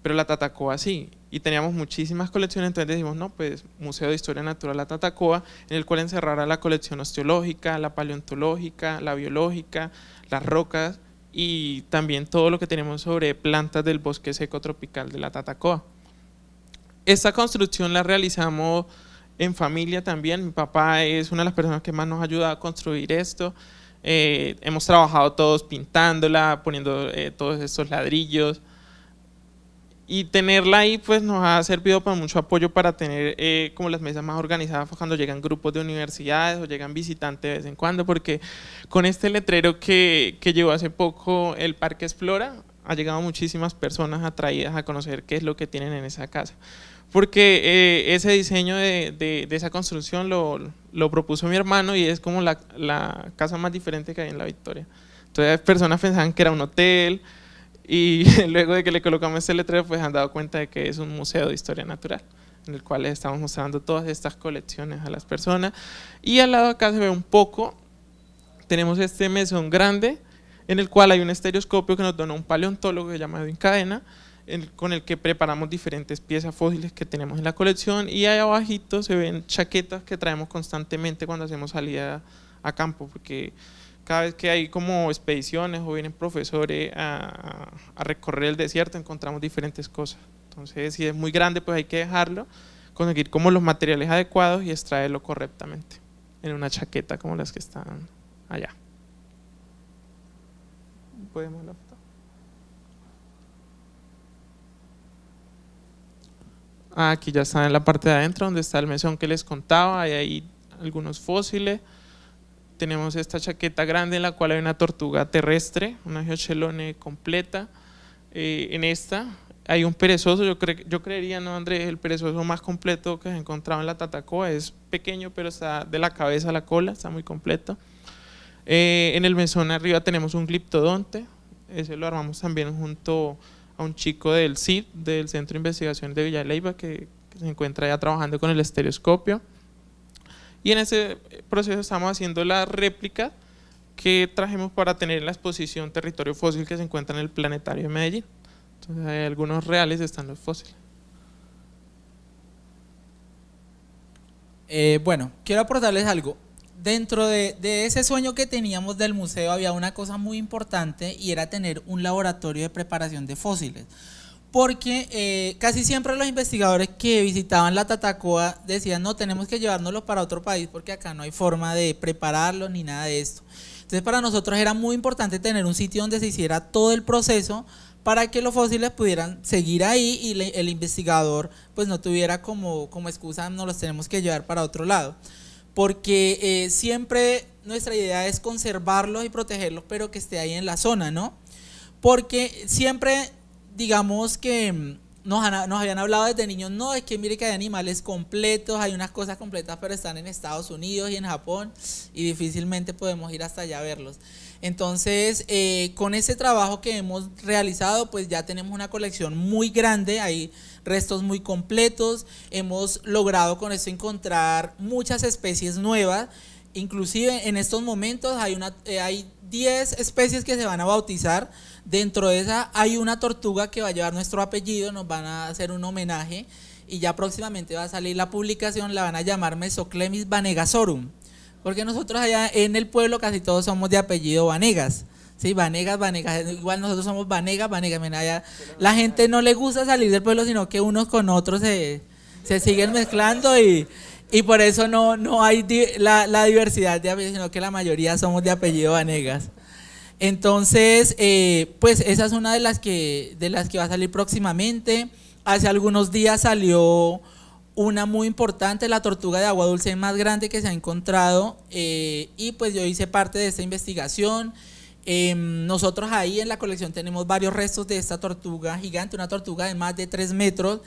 pero la Tatacoa sí, y teníamos muchísimas colecciones, entonces decimos no, pues Museo de Historia Natural La Tatacoa, en el cual encerrará la colección osteológica, la paleontológica, la biológica, las rocas, y también todo lo que tenemos sobre plantas del bosque seco tropical de la Tatacoa. Esta construcción la realizamos en familia también. Mi papá es una de las personas que más nos ha ayudado a construir esto. Hemos trabajado todos pintándola, poniendo todos estos ladrillos, y tenerla ahí pues nos ha servido para mucho apoyo para tener como las mesas más organizadas cuando llegan grupos de universidades o llegan visitantes de vez en cuando, porque con este letrero que llegó hace poco el Parque Explora, ha llegado muchísimas personas atraídas a conocer qué es lo que tienen en esa casa. Porque ese diseño de esa construcción lo propuso mi hermano y es como la casa más diferente que hay en La Victoria. Entonces personas pensaban que era un hotel y luego de que le colocamos este letrero pues han dado cuenta de que es un museo de historia natural, en el cual les estamos mostrando todas estas colecciones a las personas. Y al lado acá se ve un poco, tenemos este mesón grande en el cual hay un estereoscopio que nos donó un paleontólogo que se llama Edwin Cadena, con el que preparamos diferentes piezas fósiles que tenemos en la colección, y ahí abajito se ven chaquetas que traemos constantemente cuando hacemos salida a campo, porque cada vez que hay como expediciones o vienen profesores a recorrer el desierto encontramos diferentes cosas. Entonces si es muy grande pues hay que dejarlo, conseguir como los materiales adecuados y extraerlo correctamente en una chaqueta como las que están allá. ¿Podemos la foto? Aquí ya está en la parte de adentro donde está el mesón que les contaba, hay ahí algunos fósiles. Tenemos esta chaqueta grande en la cual hay una tortuga terrestre, una geochelone completa. En esta hay un perezoso, yo creería, ¿no, Andrés? El perezoso más completo que se ha encontrado en la Tatacoa. Es pequeño, pero está de la cabeza a la cola, está muy completo. En el mesón arriba tenemos un gliptodonte, ese lo armamos también junto a un chico del CID, del Centro de Investigación de Villa Leyva, que se encuentra ya trabajando con el estereoscopio. Y en ese proceso estamos haciendo la réplica que trajimos para tener en la exposición Territorio Fósil que se encuentra en el Planetario de Medellín. Entonces hay algunos reales, están los fósiles. Bueno, quiero aportarles algo. Dentro de ese sueño que teníamos del museo había una cosa muy importante y era tener un laboratorio de preparación de fósiles. Porque casi siempre los investigadores que visitaban la Tatacoa decían no, tenemos que llevárnoslos para otro país porque acá no hay forma de prepararlos ni nada de esto. Entonces para nosotros era muy importante tener un sitio donde se hiciera todo el proceso para que los fósiles pudieran seguir ahí y el investigador pues no tuviera como excusa nos los tenemos que llevar para otro lado. Porque siempre nuestra idea es conservarlos y protegerlos pero que esté ahí en la zona, ¿no? Porque siempre digamos que nos habían hablado desde niños, no, es que mire que hay animales completos, hay unas cosas completas, pero están en Estados Unidos y en Japón y difícilmente podemos ir hasta allá a verlos. Entonces, con ese trabajo que hemos realizado, pues ya tenemos una colección muy grande, hay restos muy completos, hemos logrado con esto encontrar muchas especies nuevas, inclusive en estos momentos hay 10 especies que se van a bautizar. Dentro de esa hay una tortuga que va a llevar nuestro apellido, nos van a hacer un homenaje y ya próximamente va a salir la publicación, la van a llamar Mesoclemis vanegasorum, porque nosotros allá en el pueblo casi todos somos de apellido Vanegas, ¿sí? Vanegas, igual nosotros somos Vanegas, mira, allá la gente no le gusta salir del pueblo, sino que unos con otros se siguen mezclando y por eso no hay la diversidad de apellidos, sino que la mayoría somos de apellido Vanegas. Entonces, pues esa es una de las que va a salir próximamente. Hace algunos días salió una muy importante, la tortuga de agua dulce más grande que se ha encontrado, y pues yo hice parte de esta investigación. Nosotros ahí en la colección tenemos varios restos de esta tortuga gigante, una tortuga de más de 3 metros.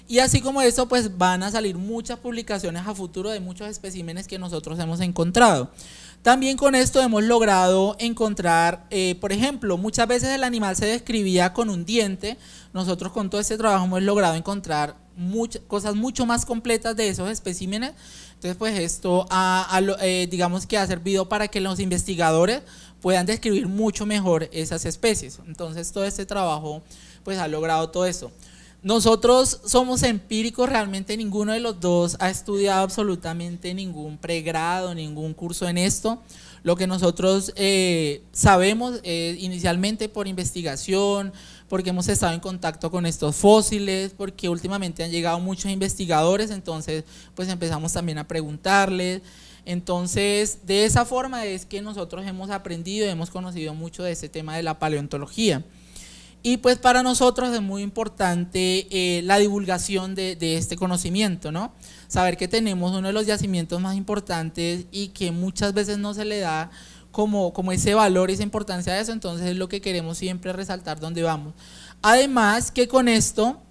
Y así como eso, pues van a salir muchas publicaciones a futuro de muchos especímenes que nosotros hemos encontrado. También con esto hemos logrado encontrar, por ejemplo, muchas veces el animal se describía con un diente. Nosotros con todo este trabajo hemos logrado encontrar cosas mucho más completas de esos especímenes. Entonces, pues esto digamos que ha servido para que los investigadores puedan describir mucho mejor esas especies. Entonces, todo este trabajo pues ha logrado todo eso. Nosotros somos empíricos, realmente ninguno de los dos ha estudiado absolutamente ningún pregrado, ningún curso en esto. Lo que nosotros sabemos inicialmente por investigación, porque hemos estado en contacto con estos fósiles, porque últimamente han llegado muchos investigadores, entonces pues empezamos también a preguntarles. Entonces de esa forma es que nosotros hemos aprendido, hemos conocido mucho de este tema de la paleontología. Y pues para nosotros es muy importante la divulgación de este conocimiento, ¿no? Saber que tenemos uno de los yacimientos más importantes y que muchas veces no se le da como ese valor y esa importancia de eso, entonces es lo que queremos siempre resaltar donde vamos. Además que con esto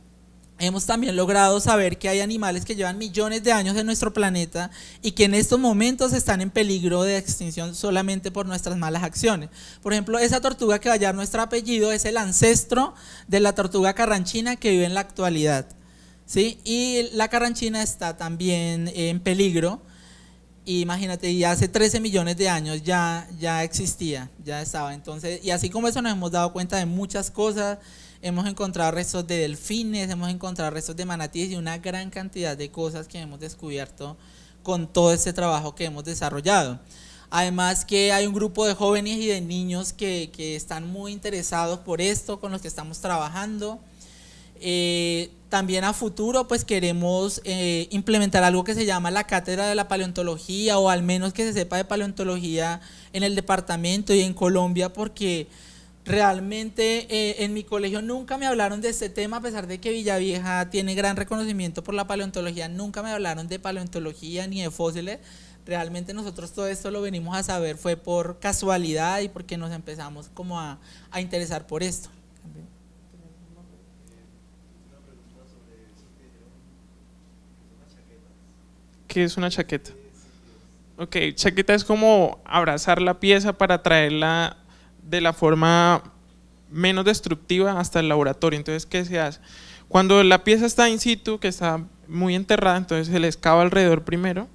hemos también logrado saber que hay animales que llevan millones de años en nuestro planeta y que en estos momentos están en peligro de extinción solamente por nuestras malas acciones. Por ejemplo, esa tortuga que va a llevar nuestro apellido es el ancestro de la tortuga carranchina que vive en la actualidad, ¿sí? Y la carranchina está también en peligro. Y imagínate, ya hace 13 millones de años ya existía, ya estaba. Entonces, y así como eso nos hemos dado cuenta de muchas cosas. Hemos encontrado restos de delfines, hemos encontrado restos de manatíes y una gran cantidad de cosas que hemos descubierto con todo este trabajo que hemos desarrollado. Además que hay un grupo de jóvenes y de niños que están muy interesados por esto, con los que estamos trabajando. También a futuro pues queremos implementar algo que se llama la cátedra de la paleontología, o al menos que se sepa de paleontología en el departamento y en Colombia, porque realmente en mi colegio nunca me hablaron de este tema, a pesar de que Villavieja tiene gran reconocimiento por la paleontología, nunca me hablaron de paleontología ni de fósiles. Realmente nosotros todo esto lo venimos a saber fue por casualidad y porque nos empezamos como a interesar por esto. ¿Qué es una chaqueta? Ok, chaqueta es como abrazar la pieza para traerla de la forma menos destructiva hasta el laboratorio. Entonces, ¿qué se hace? Cuando la pieza está in situ, que está muy enterrada, entonces se le excava alrededor primero,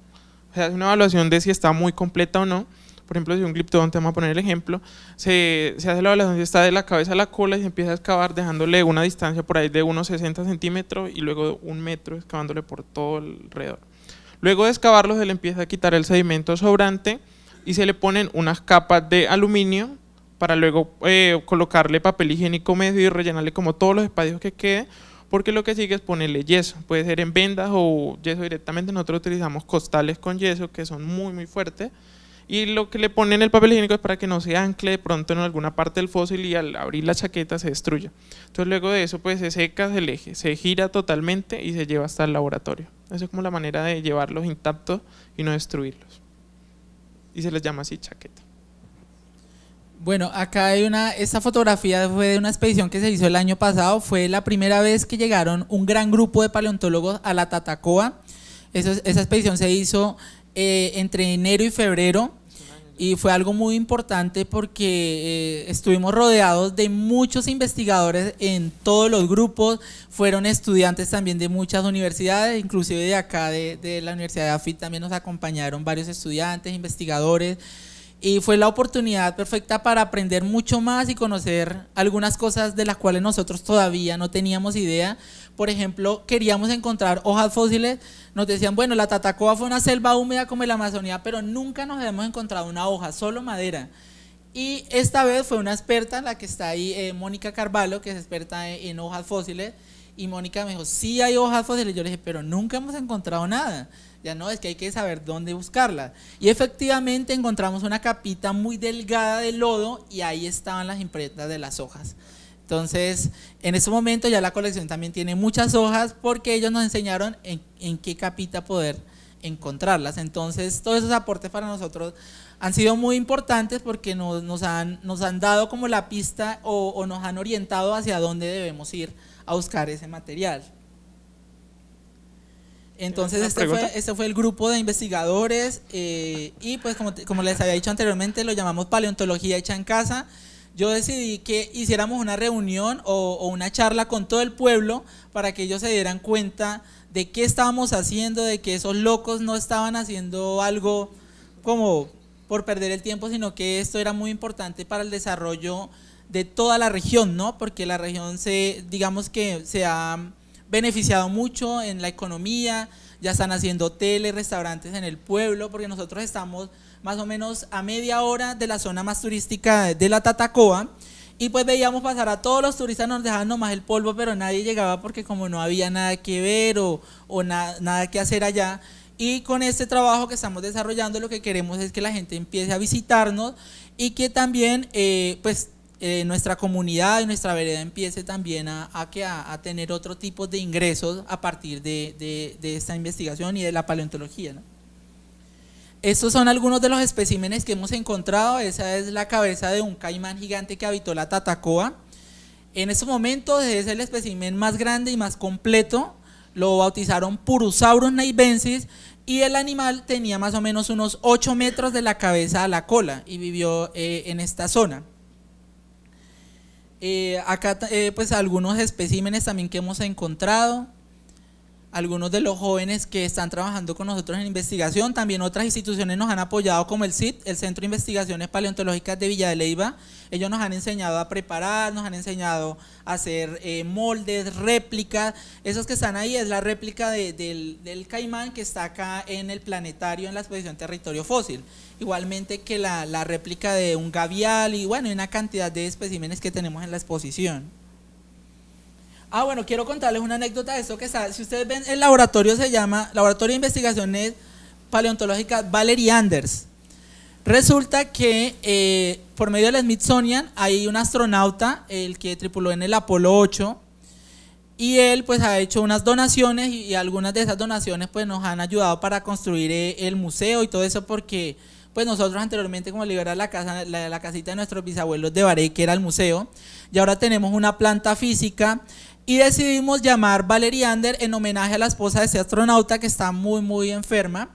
se hace una evaluación de si está muy completa o no. Por ejemplo, si un gliptodonte, vamos a poner el ejemplo, se hace la evaluación si está de la cabeza a la cola y se empieza a excavar dejándole una distancia por ahí de unos 60 centímetros y luego 1 metro excavándole por todo alrededor. Luego de excavarlo se le empieza a quitar el sedimento sobrante y se le ponen unas capas de aluminio para luego colocarle papel higiénico medio y rellenarle como todos los espacios que quede, porque lo que sigue es ponerle yeso, puede ser en vendas o yeso directamente. Nosotros utilizamos costales con yeso que son muy muy fuertes, y lo que le ponen el papel higiénico es para que no se ancle de pronto en alguna parte del fósil y al abrir la chaqueta se destruya. Entonces luego de eso pues se seca, se gira totalmente y se lleva hasta el laboratorio. Esa es como la manera de llevarlos intactos y no destruirlos, y se les llama así chaqueta. Bueno, acá hay esta fotografía fue de una expedición que se hizo el año pasado. Fue la primera vez que llegaron un gran grupo de paleontólogos a la Tatacoa. Esa expedición se hizo entre enero y febrero y fue algo muy importante porque estuvimos rodeados de muchos investigadores en todos los grupos. Fueron estudiantes también de muchas universidades, inclusive de acá de la Universidad de AFIT también nos acompañaron varios estudiantes, investigadores. Y fue la oportunidad perfecta para aprender mucho más y conocer algunas cosas de las cuales nosotros todavía no teníamos idea. Por ejemplo, queríamos encontrar hojas fósiles. Nos decían, bueno, la Tatacoa fue una selva húmeda como la Amazonía, pero nunca nos habíamos encontrado una hoja, solo madera. Y esta vez fue una experta, la que está ahí, Mónica Carvalho, que es experta en hojas fósiles. Y Mónica me dijo, sí hay hojas fósiles. Yo le dije, pero nunca hemos encontrado nada. Ya no, es que hay que saber dónde buscarla. Y efectivamente encontramos una capita muy delgada de lodo y ahí estaban las imprentas de las hojas. Entonces, en ese momento ya la colección también tiene muchas hojas porque ellos nos enseñaron en qué capita poder encontrarlas. Entonces, todos esos aportes para nosotros han sido muy importantes porque nos han dado como la pista o nos han orientado hacia dónde debemos ir a buscar ese material. Entonces este fue el grupo de investigadores y pues como les había dicho anteriormente, lo llamamos Paleontología Hecha en Casa. Yo decidí que hiciéramos una reunión o una charla con todo el pueblo para que ellos se dieran cuenta de qué estábamos haciendo, de que esos locos no estaban haciendo algo como por perder el tiempo, sino que esto era muy importante para el desarrollo de toda la región, ¿no? Porque la región digamos que se ha beneficiado mucho en la economía, ya están haciendo hoteles, restaurantes en el pueblo, porque nosotros estamos más o menos a media hora de la zona más turística de la Tatacoa, y pues veíamos pasar a todos los turistas, nos dejaban nomás el polvo, pero nadie llegaba porque como no había nada que ver o nada que hacer allá. Y con este trabajo que estamos desarrollando lo que queremos es que la gente empiece a visitarnos y que también nuestra comunidad y nuestra vereda empiece también a tener otro tipo de ingresos a partir de esta investigación y de la paleontología, ¿no? Estos son algunos de los especímenes que hemos encontrado. Esa es la cabeza de un caimán gigante que habitó la Tatacoa. En estos momentos es el espécimen más grande y más completo. Lo bautizaron Purusaurus neivensis y el animal tenía más o menos unos 8 metros de la cabeza a la cola y vivió en esta zona. Acá pues algunos especímenes también que hemos encontrado. Algunos de los jóvenes que están trabajando con nosotros en investigación, también otras instituciones nos han apoyado como el CIT, el Centro de Investigaciones Paleontológicas de Villa de Leyva. Ellos nos han enseñado a preparar, nos han enseñado a hacer moldes, réplicas. Esos que están ahí es la réplica del caimán que está acá en el planetario en la exposición Territorio Fósil. Igualmente que la réplica de un gavial y bueno, una cantidad de especímenes que tenemos en la exposición. Bueno, quiero contarles una anécdota de esto que está. Si ustedes ven, el laboratorio se llama Laboratorio de Investigaciones Paleontológicas Valery Anders. Resulta que por medio del Smithsonian hay un astronauta, el que tripuló en el Apolo 8, y él pues ha hecho unas donaciones y algunas de esas donaciones pues nos han ayudado para construir el museo y todo eso, porque pues nosotros anteriormente, como liberar la casita de nuestros bisabuelos de Barey, que era el museo, y ahora tenemos una planta física. Y decidimos llamar Valery Anders en homenaje a la esposa de ese astronauta que está muy enferma.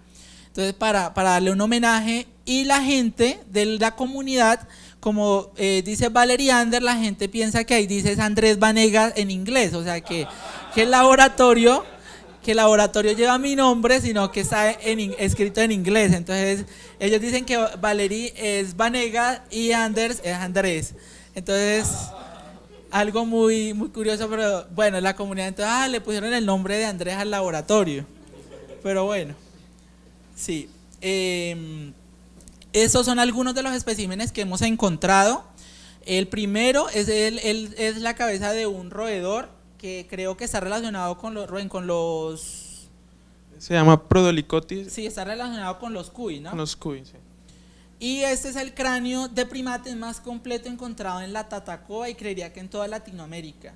Entonces para darle un homenaje, y la gente de la comunidad, como dice Valery Anders, la gente piensa que ahí dice Andrés Vanegas en inglés, o sea que el laboratorio lleva mi nombre, sino que está escrito en inglés. Entonces ellos dicen que Valery es Vanegas y Anders es Andrés. Entonces algo muy curioso, pero bueno, la comunidad entonces le pusieron el nombre de Andrés al laboratorio. Pero bueno, sí. Esos son algunos de los especímenes que hemos encontrado. El primero es la cabeza de un roedor que creo que está relacionado con los Se llama Prodolicotis. Sí, está relacionado con los cuy, ¿no? Con los cuy, sí. Y este es el cráneo de primates más completo encontrado en la Tatacoa y creería que en toda Latinoamérica.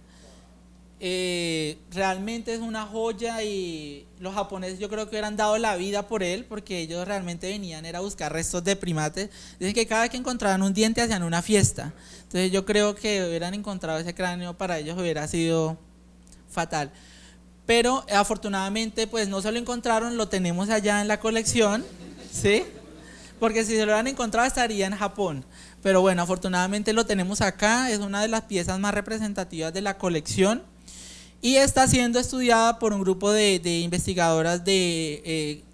Realmente es una joya y los japoneses yo creo que hubieran dado la vida por él, porque ellos realmente venían a buscar restos de primates. Dicen que cada vez que encontraban un diente hacían una fiesta. Entonces yo creo que hubieran encontrado ese cráneo, para ellos hubiera sido fatal. Pero afortunadamente pues no se lo encontraron, lo tenemos allá en la colección, ¿sí? Porque si se lo hubieran encontrado estaría en Japón. Pero bueno, afortunadamente lo tenemos acá, es una de las piezas más representativas de la colección y está siendo estudiada por un grupo de investigadoras que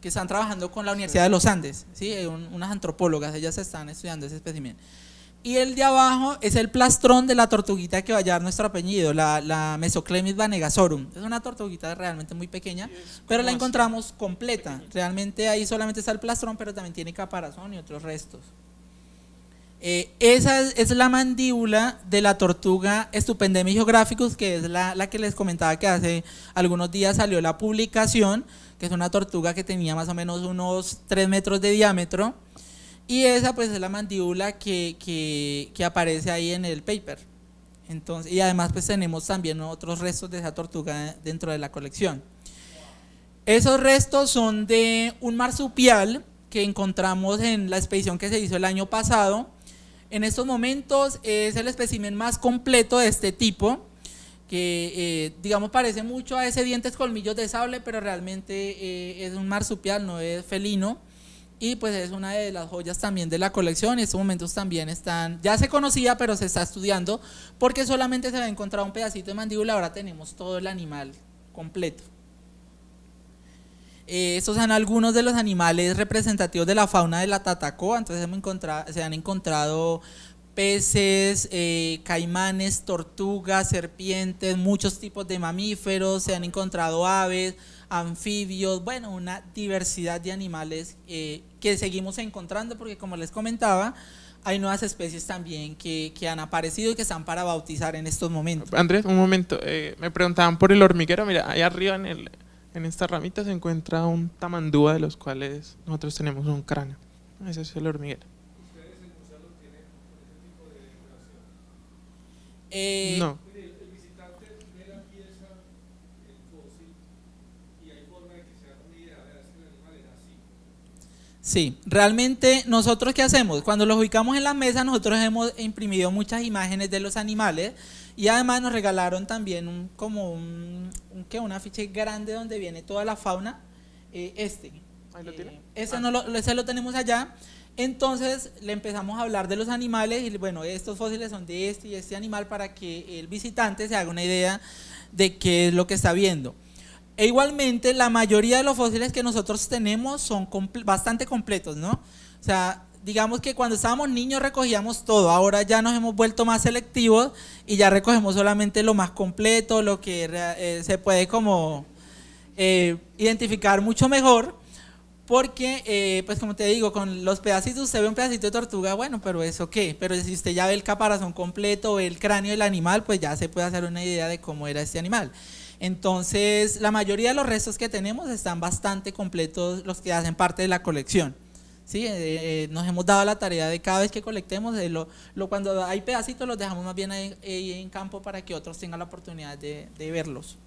están trabajando con la Universidad de los Andes, ¿sí? Unas antropólogas, ellas están estudiando ese espécimen. Y el de abajo es el plastrón de la tortuguita que va a llevar nuestro apellido, la Mesoclemis vanegasorum. Es una tortuguita realmente muy pequeña, pero la encontramos completa. Realmente ahí solamente está el plastrón, pero también tiene caparazón y otros restos. Esa es la mandíbula de la tortuga Stupendemi geographicus, que es la que les comentaba que hace algunos días salió la publicación, que es una tortuga que tenía más o menos unos 3 metros de diámetro. Y esa pues es la mandíbula que aparece ahí en el paper. Entonces, y además pues tenemos también otros restos de esa tortuga dentro de la colección. Esos restos son de un marsupial que encontramos en la expedición que se hizo el año pasado. En estos momentos es el espécimen más completo de este tipo, que digamos parece mucho a ese dientes colmillos de sable, pero realmente es un marsupial, no es felino. Y pues es una de las joyas también de la colección. En estos momentos también ya se conocía, pero se está estudiando, porque solamente se había encontrado un pedacito de mandíbula, ahora tenemos todo el animal completo. Estos son algunos de los animales representativos de la fauna de la Tatacoa. Entonces se han encontrado peces, caimanes, tortugas, serpientes, muchos tipos de mamíferos, se han encontrado aves, anfibios, bueno, una diversidad de animales que seguimos encontrando, porque como les comentaba, hay nuevas especies también que han aparecido y que están para bautizar en estos momentos. Andrés, un momento, me preguntaban por el hormiguero. Mira, ahí arriba en esta ramita se encuentra un tamandúa, de los cuales nosotros tenemos un cráneo. Ese es el hormiguero. ¿Ustedes en el museo lo tienen con ese tipo de relación? No. El visitante ve la pieza, el fósil, y hay forma de que sea una idea, es que el animal era así. Sí, realmente nosotros ¿qué hacemos? Cuando los ubicamos en la mesa, nosotros hemos imprimido muchas imágenes de los animales y además nos regalaron también un afiche grande donde viene toda la fauna. ¿Ahí lo tiene? Ese lo tenemos allá. Entonces le empezamos a hablar de los animales y bueno, estos fósiles son de este y este animal para que el visitante se haga una idea de qué es lo que está viendo. E igualmente la mayoría de los fósiles que nosotros tenemos son bastante completos, ¿no? O sea, digamos que cuando estábamos niños recogíamos todo, ahora ya nos hemos vuelto más selectivos y ya recogemos solamente lo más completo, lo que se puede como identificar mucho mejor, porque pues como te digo, con los pedacitos usted ve un pedacito de tortuga, bueno, pero ¿eso qué? Pero si usted ya ve el caparazón completo, ve el cráneo del animal, pues ya se puede hacer una idea de cómo era este animal. Entonces, la mayoría de los restos que tenemos están bastante completos, los que hacen parte de la colección. ¿Sí? Nos hemos dado la tarea de cada vez que colectemos, cuando hay pedacitos los dejamos más bien ahí en campo para que otros tengan la oportunidad de verlos.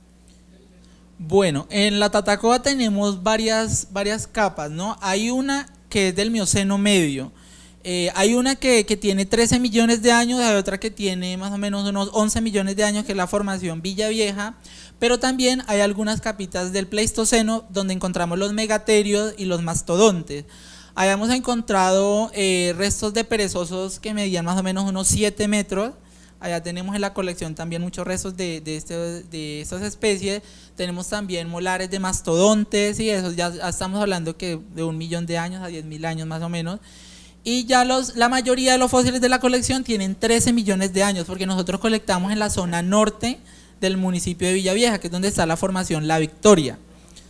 Bueno, en la Tatacoa tenemos varias capas, ¿no? Hay una que es del Mioceno medio. Hay una que tiene 13 millones de años, hay otra que tiene más o menos unos 11 millones de años, que es la formación Villa Vieja, pero también hay algunas capitas del Pleistoceno donde encontramos los megaterios y los mastodontes. Habíamos encontrado restos de perezosos que medían más o menos unos 7 metros, allá tenemos en la colección también muchos restos de estas especies, tenemos también molares de mastodontes y eso, ya estamos hablando que de 1 millón de años a 10.000 años más o menos. Y ya la mayoría de los fósiles de la colección tienen 13 millones de años, porque nosotros colectamos en la zona norte del municipio de Villavieja, que es donde está la formación La Victoria.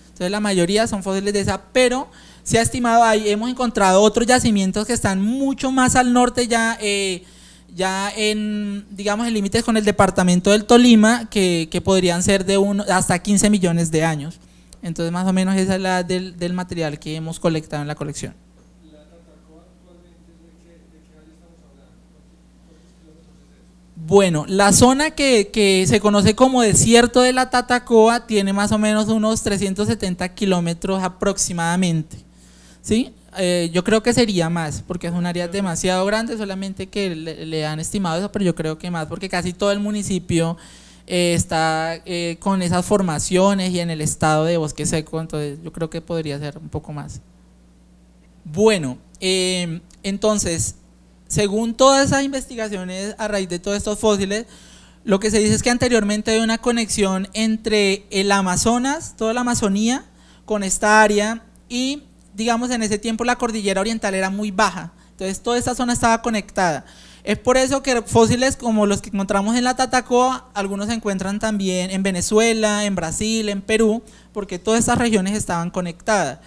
Entonces la mayoría son fósiles de esa, pero se ha estimado, ahí hemos encontrado otros yacimientos que están mucho más al norte, ya en, digamos, en límites con el departamento del Tolima, que podrían ser de hasta 15 millones de años. Entonces más o menos esa es la del material que hemos colectado en la colección. Bueno, la zona que se conoce como desierto de la Tatacoa tiene más o menos unos 370 kilómetros aproximadamente, ¿sí? Yo creo que sería más, porque es un área demasiado grande, solamente que le han estimado eso, pero yo creo que más, porque casi todo el municipio está con esas formaciones y en el estado de bosque seco, entonces yo creo que podría ser un poco más. Bueno, entonces, según todas esas investigaciones a raíz de todos estos fósiles, lo que se dice es que anteriormente hay una conexión entre el Amazonas, toda la Amazonía, con esta área y, digamos, en ese tiempo la cordillera oriental era muy baja, entonces toda esta zona estaba conectada. Es por eso que fósiles como los que encontramos en la Tatacoa, algunos se encuentran también en Venezuela, en Brasil, en Perú, porque todas estas regiones estaban conectadas.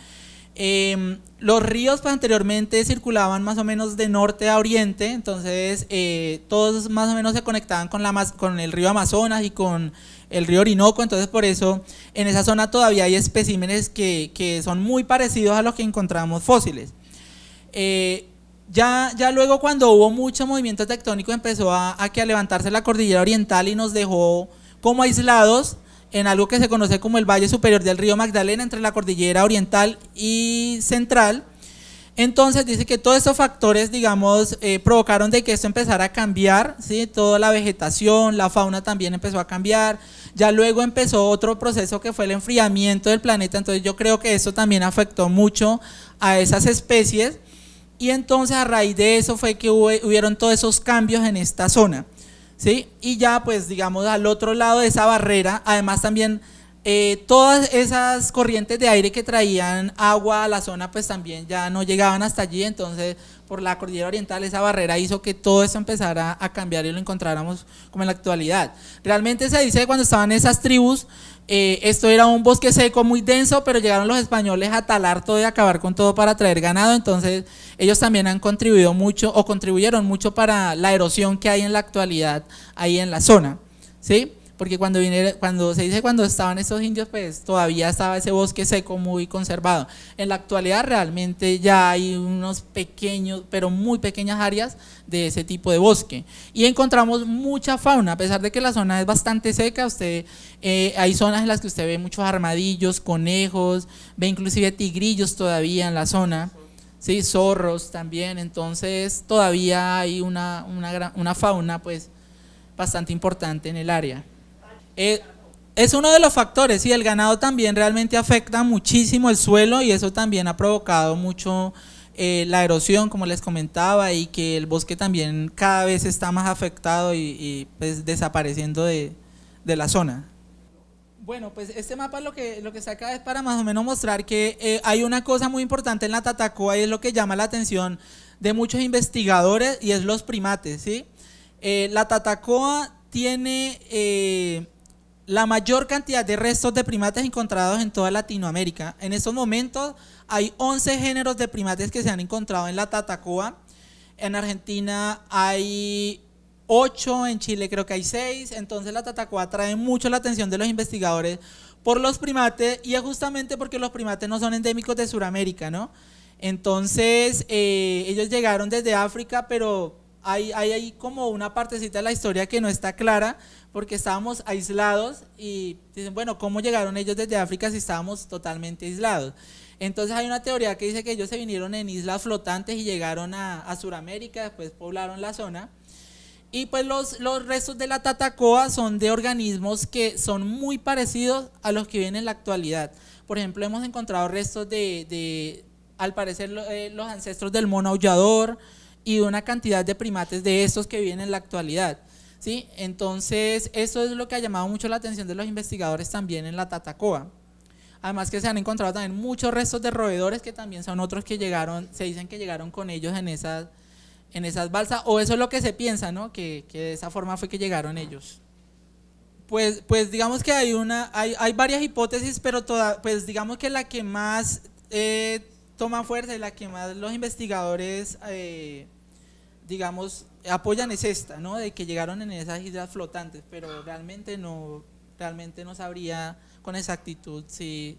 Los ríos pues anteriormente circulaban más o menos de norte a oriente, entonces todos más o menos se conectaban con el río Amazonas y con el río Orinoco, entonces por eso en esa zona todavía hay especímenes que son muy parecidos a los que encontramos fósiles. Ya luego cuando hubo mucho movimiento tectónico empezó a levantarse la cordillera oriental y nos dejó como aislados en algo que se conoce como el Valle Superior del río Magdalena, entre la cordillera oriental y central. Entonces dice que todos estos factores, digamos, provocaron de que esto empezara a cambiar, ¿sí? Toda la vegetación, la fauna también empezó a cambiar. Ya luego empezó otro proceso que fue el enfriamiento del planeta, entonces yo creo que eso también afectó mucho a esas especies y entonces a raíz de eso fue que hubieron todos esos cambios en esta zona. ¿Sí? Y ya pues digamos al otro lado de esa barrera, además también todas esas corrientes de aire que traían agua a la zona pues también ya no llegaban hasta allí, entonces por la cordillera oriental esa barrera hizo que todo eso empezara a cambiar y lo encontráramos como en la actualidad. Realmente se dice que cuando estaban esas tribus, esto era un bosque seco muy denso, pero llegaron los españoles a talar todo y a acabar con todo para traer ganado, entonces ellos también han contribuido mucho o contribuyeron mucho para la erosión que hay en la actualidad ahí en la zona, ¿sí? Porque cuando se dice cuando estaban estos indios, pues todavía estaba ese bosque seco muy conservado. En la actualidad realmente ya hay unos pequeños, pero muy pequeñas áreas de ese tipo de bosque. Y encontramos mucha fauna, a pesar de que la zona es bastante seca, hay zonas en las que usted ve muchos armadillos, conejos, ve inclusive tigrillos todavía en la zona. ¿sí? Zorros también, entonces todavía hay una fauna pues bastante importante en el área. Es uno de los factores, y el ganado también realmente afecta muchísimo el suelo y eso también ha provocado mucho la erosión, como les comentaba, y que el bosque también cada vez está más afectado y pues desapareciendo de la zona. Bueno, pues este mapa lo que saca es para más o menos mostrar que hay una cosa muy importante en la Tatacoa y es lo que llama la atención de muchos investigadores y es los primates, ¿sí? La Tatacoa tiene la mayor cantidad de restos de primates encontrados en toda Latinoamérica. En estos momentos hay 11 géneros de primates que se han encontrado en la Tatacoa. En Argentina hay 8, en Chile creo que hay 6, entonces la Tatacoa atrae mucho la atención de los investigadores por los primates y es justamente porque los primates no son endémicos de Sudamérica, ¿no? Entonces ellos llegaron desde África, pero hay como una partecita de la historia que no está clara porque estábamos aislados y dicen, bueno, ¿cómo llegaron ellos desde África si estábamos totalmente aislados? Entonces hay una teoría que dice que ellos se vinieron en islas flotantes y llegaron a Sudamérica, después poblaron la zona. Y pues los restos de la Tatacoa son de organismos que son muy parecidos a los que viven en la actualidad. Por ejemplo, hemos encontrado restos al parecer, los ancestros del mono aullador y de una cantidad de primates de estos que viven en la actualidad, ¿sí? Entonces, eso es lo que ha llamado mucho la atención de los investigadores también en la Tatacoa. Además que se han encontrado también muchos restos de roedores que también son otros que llegaron, se dicen que llegaron con ellos en esas balsas, o eso es lo que se piensa, ¿no? Que de esa forma fue que llegaron ellos. Pues digamos que hay varias hipótesis, pero pues digamos que la que más toma fuerza y la que más los investigadores digamos apoyan es esta, ¿no? De que llegaron en esas islas flotantes, pero realmente no sabría con exactitud si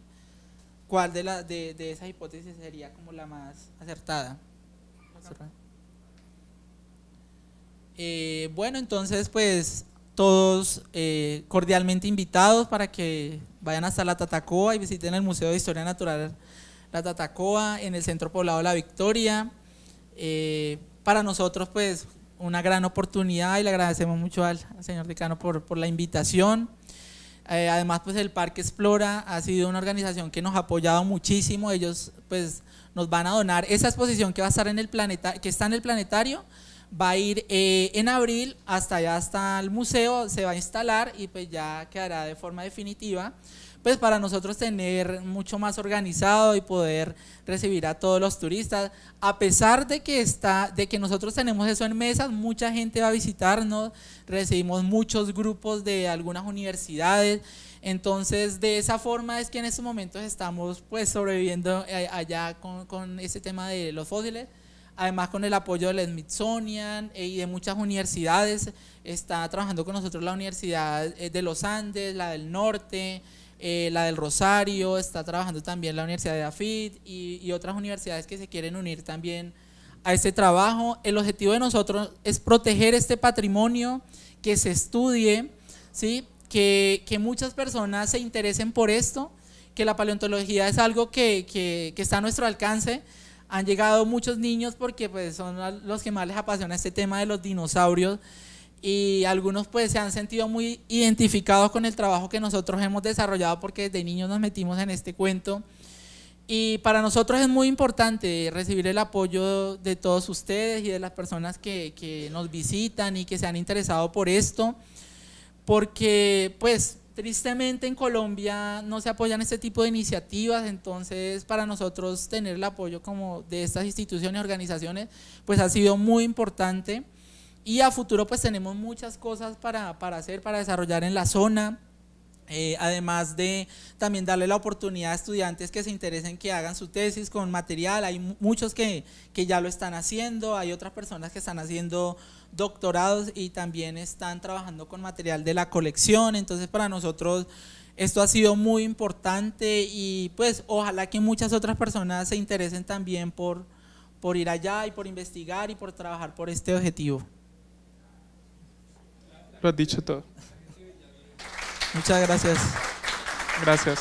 cuál de esas hipótesis sería como la más acertada. Bueno, entonces pues todos cordialmente invitados para que vayan hasta la Tatacoa y visiten el Museo de Historia Natural La Tatacoa en el Centro Poblado La Victoria. Para nosotros pues una gran oportunidad y le agradecemos mucho al señor decano por la invitación. Además pues el Parque Explora ha sido una organización que nos ha apoyado muchísimo. Ellos pues nos van a donar esa exposición que va a estar que está en el planetario. Va a ir en abril hasta allá, hasta el museo, se va a instalar y pues ya quedará de forma definitiva, pues para nosotros tener mucho más organizado y poder recibir a todos los turistas. A pesar de que nosotros tenemos eso en mesas, mucha gente va a visitarnos, recibimos muchos grupos de algunas universidades, entonces de esa forma es que en estos momentos estamos pues sobreviviendo allá con ese tema de los fósiles. Además con el apoyo del Smithsonian y de muchas universidades. Está trabajando con nosotros la Universidad de los Andes, la del Norte, la del Rosario, está trabajando también la Universidad de AFIT y otras universidades que se quieren unir también a este trabajo. El objetivo de nosotros es proteger este patrimonio, que se estudie, ¿sí? Que muchas personas se interesen por esto, que la paleontología es algo que está a nuestro alcance. Han llegado muchos niños porque pues son los que más les apasiona este tema de los dinosaurios y algunos pues se han sentido muy identificados con el trabajo que nosotros hemos desarrollado porque desde niños nos metimos en este cuento y para nosotros es muy importante recibir el apoyo de todos ustedes y de las personas que nos visitan y que se han interesado por esto, porque pues tristemente en Colombia no se apoyan este tipo de iniciativas, entonces para nosotros tener el apoyo como de estas instituciones y organizaciones pues ha sido muy importante y a futuro pues tenemos muchas cosas para hacer, para desarrollar en la zona. Además de también darle la oportunidad a estudiantes que se interesen que hagan su tesis con material, hay muchos que ya lo están haciendo, hay otras personas que están haciendo doctorados y también están trabajando con material de la colección, entonces para nosotros esto ha sido muy importante y pues ojalá que muchas otras personas se interesen también por ir allá y por investigar y por trabajar por este objetivo. Lo has dicho todo. Muchas gracias. Gracias.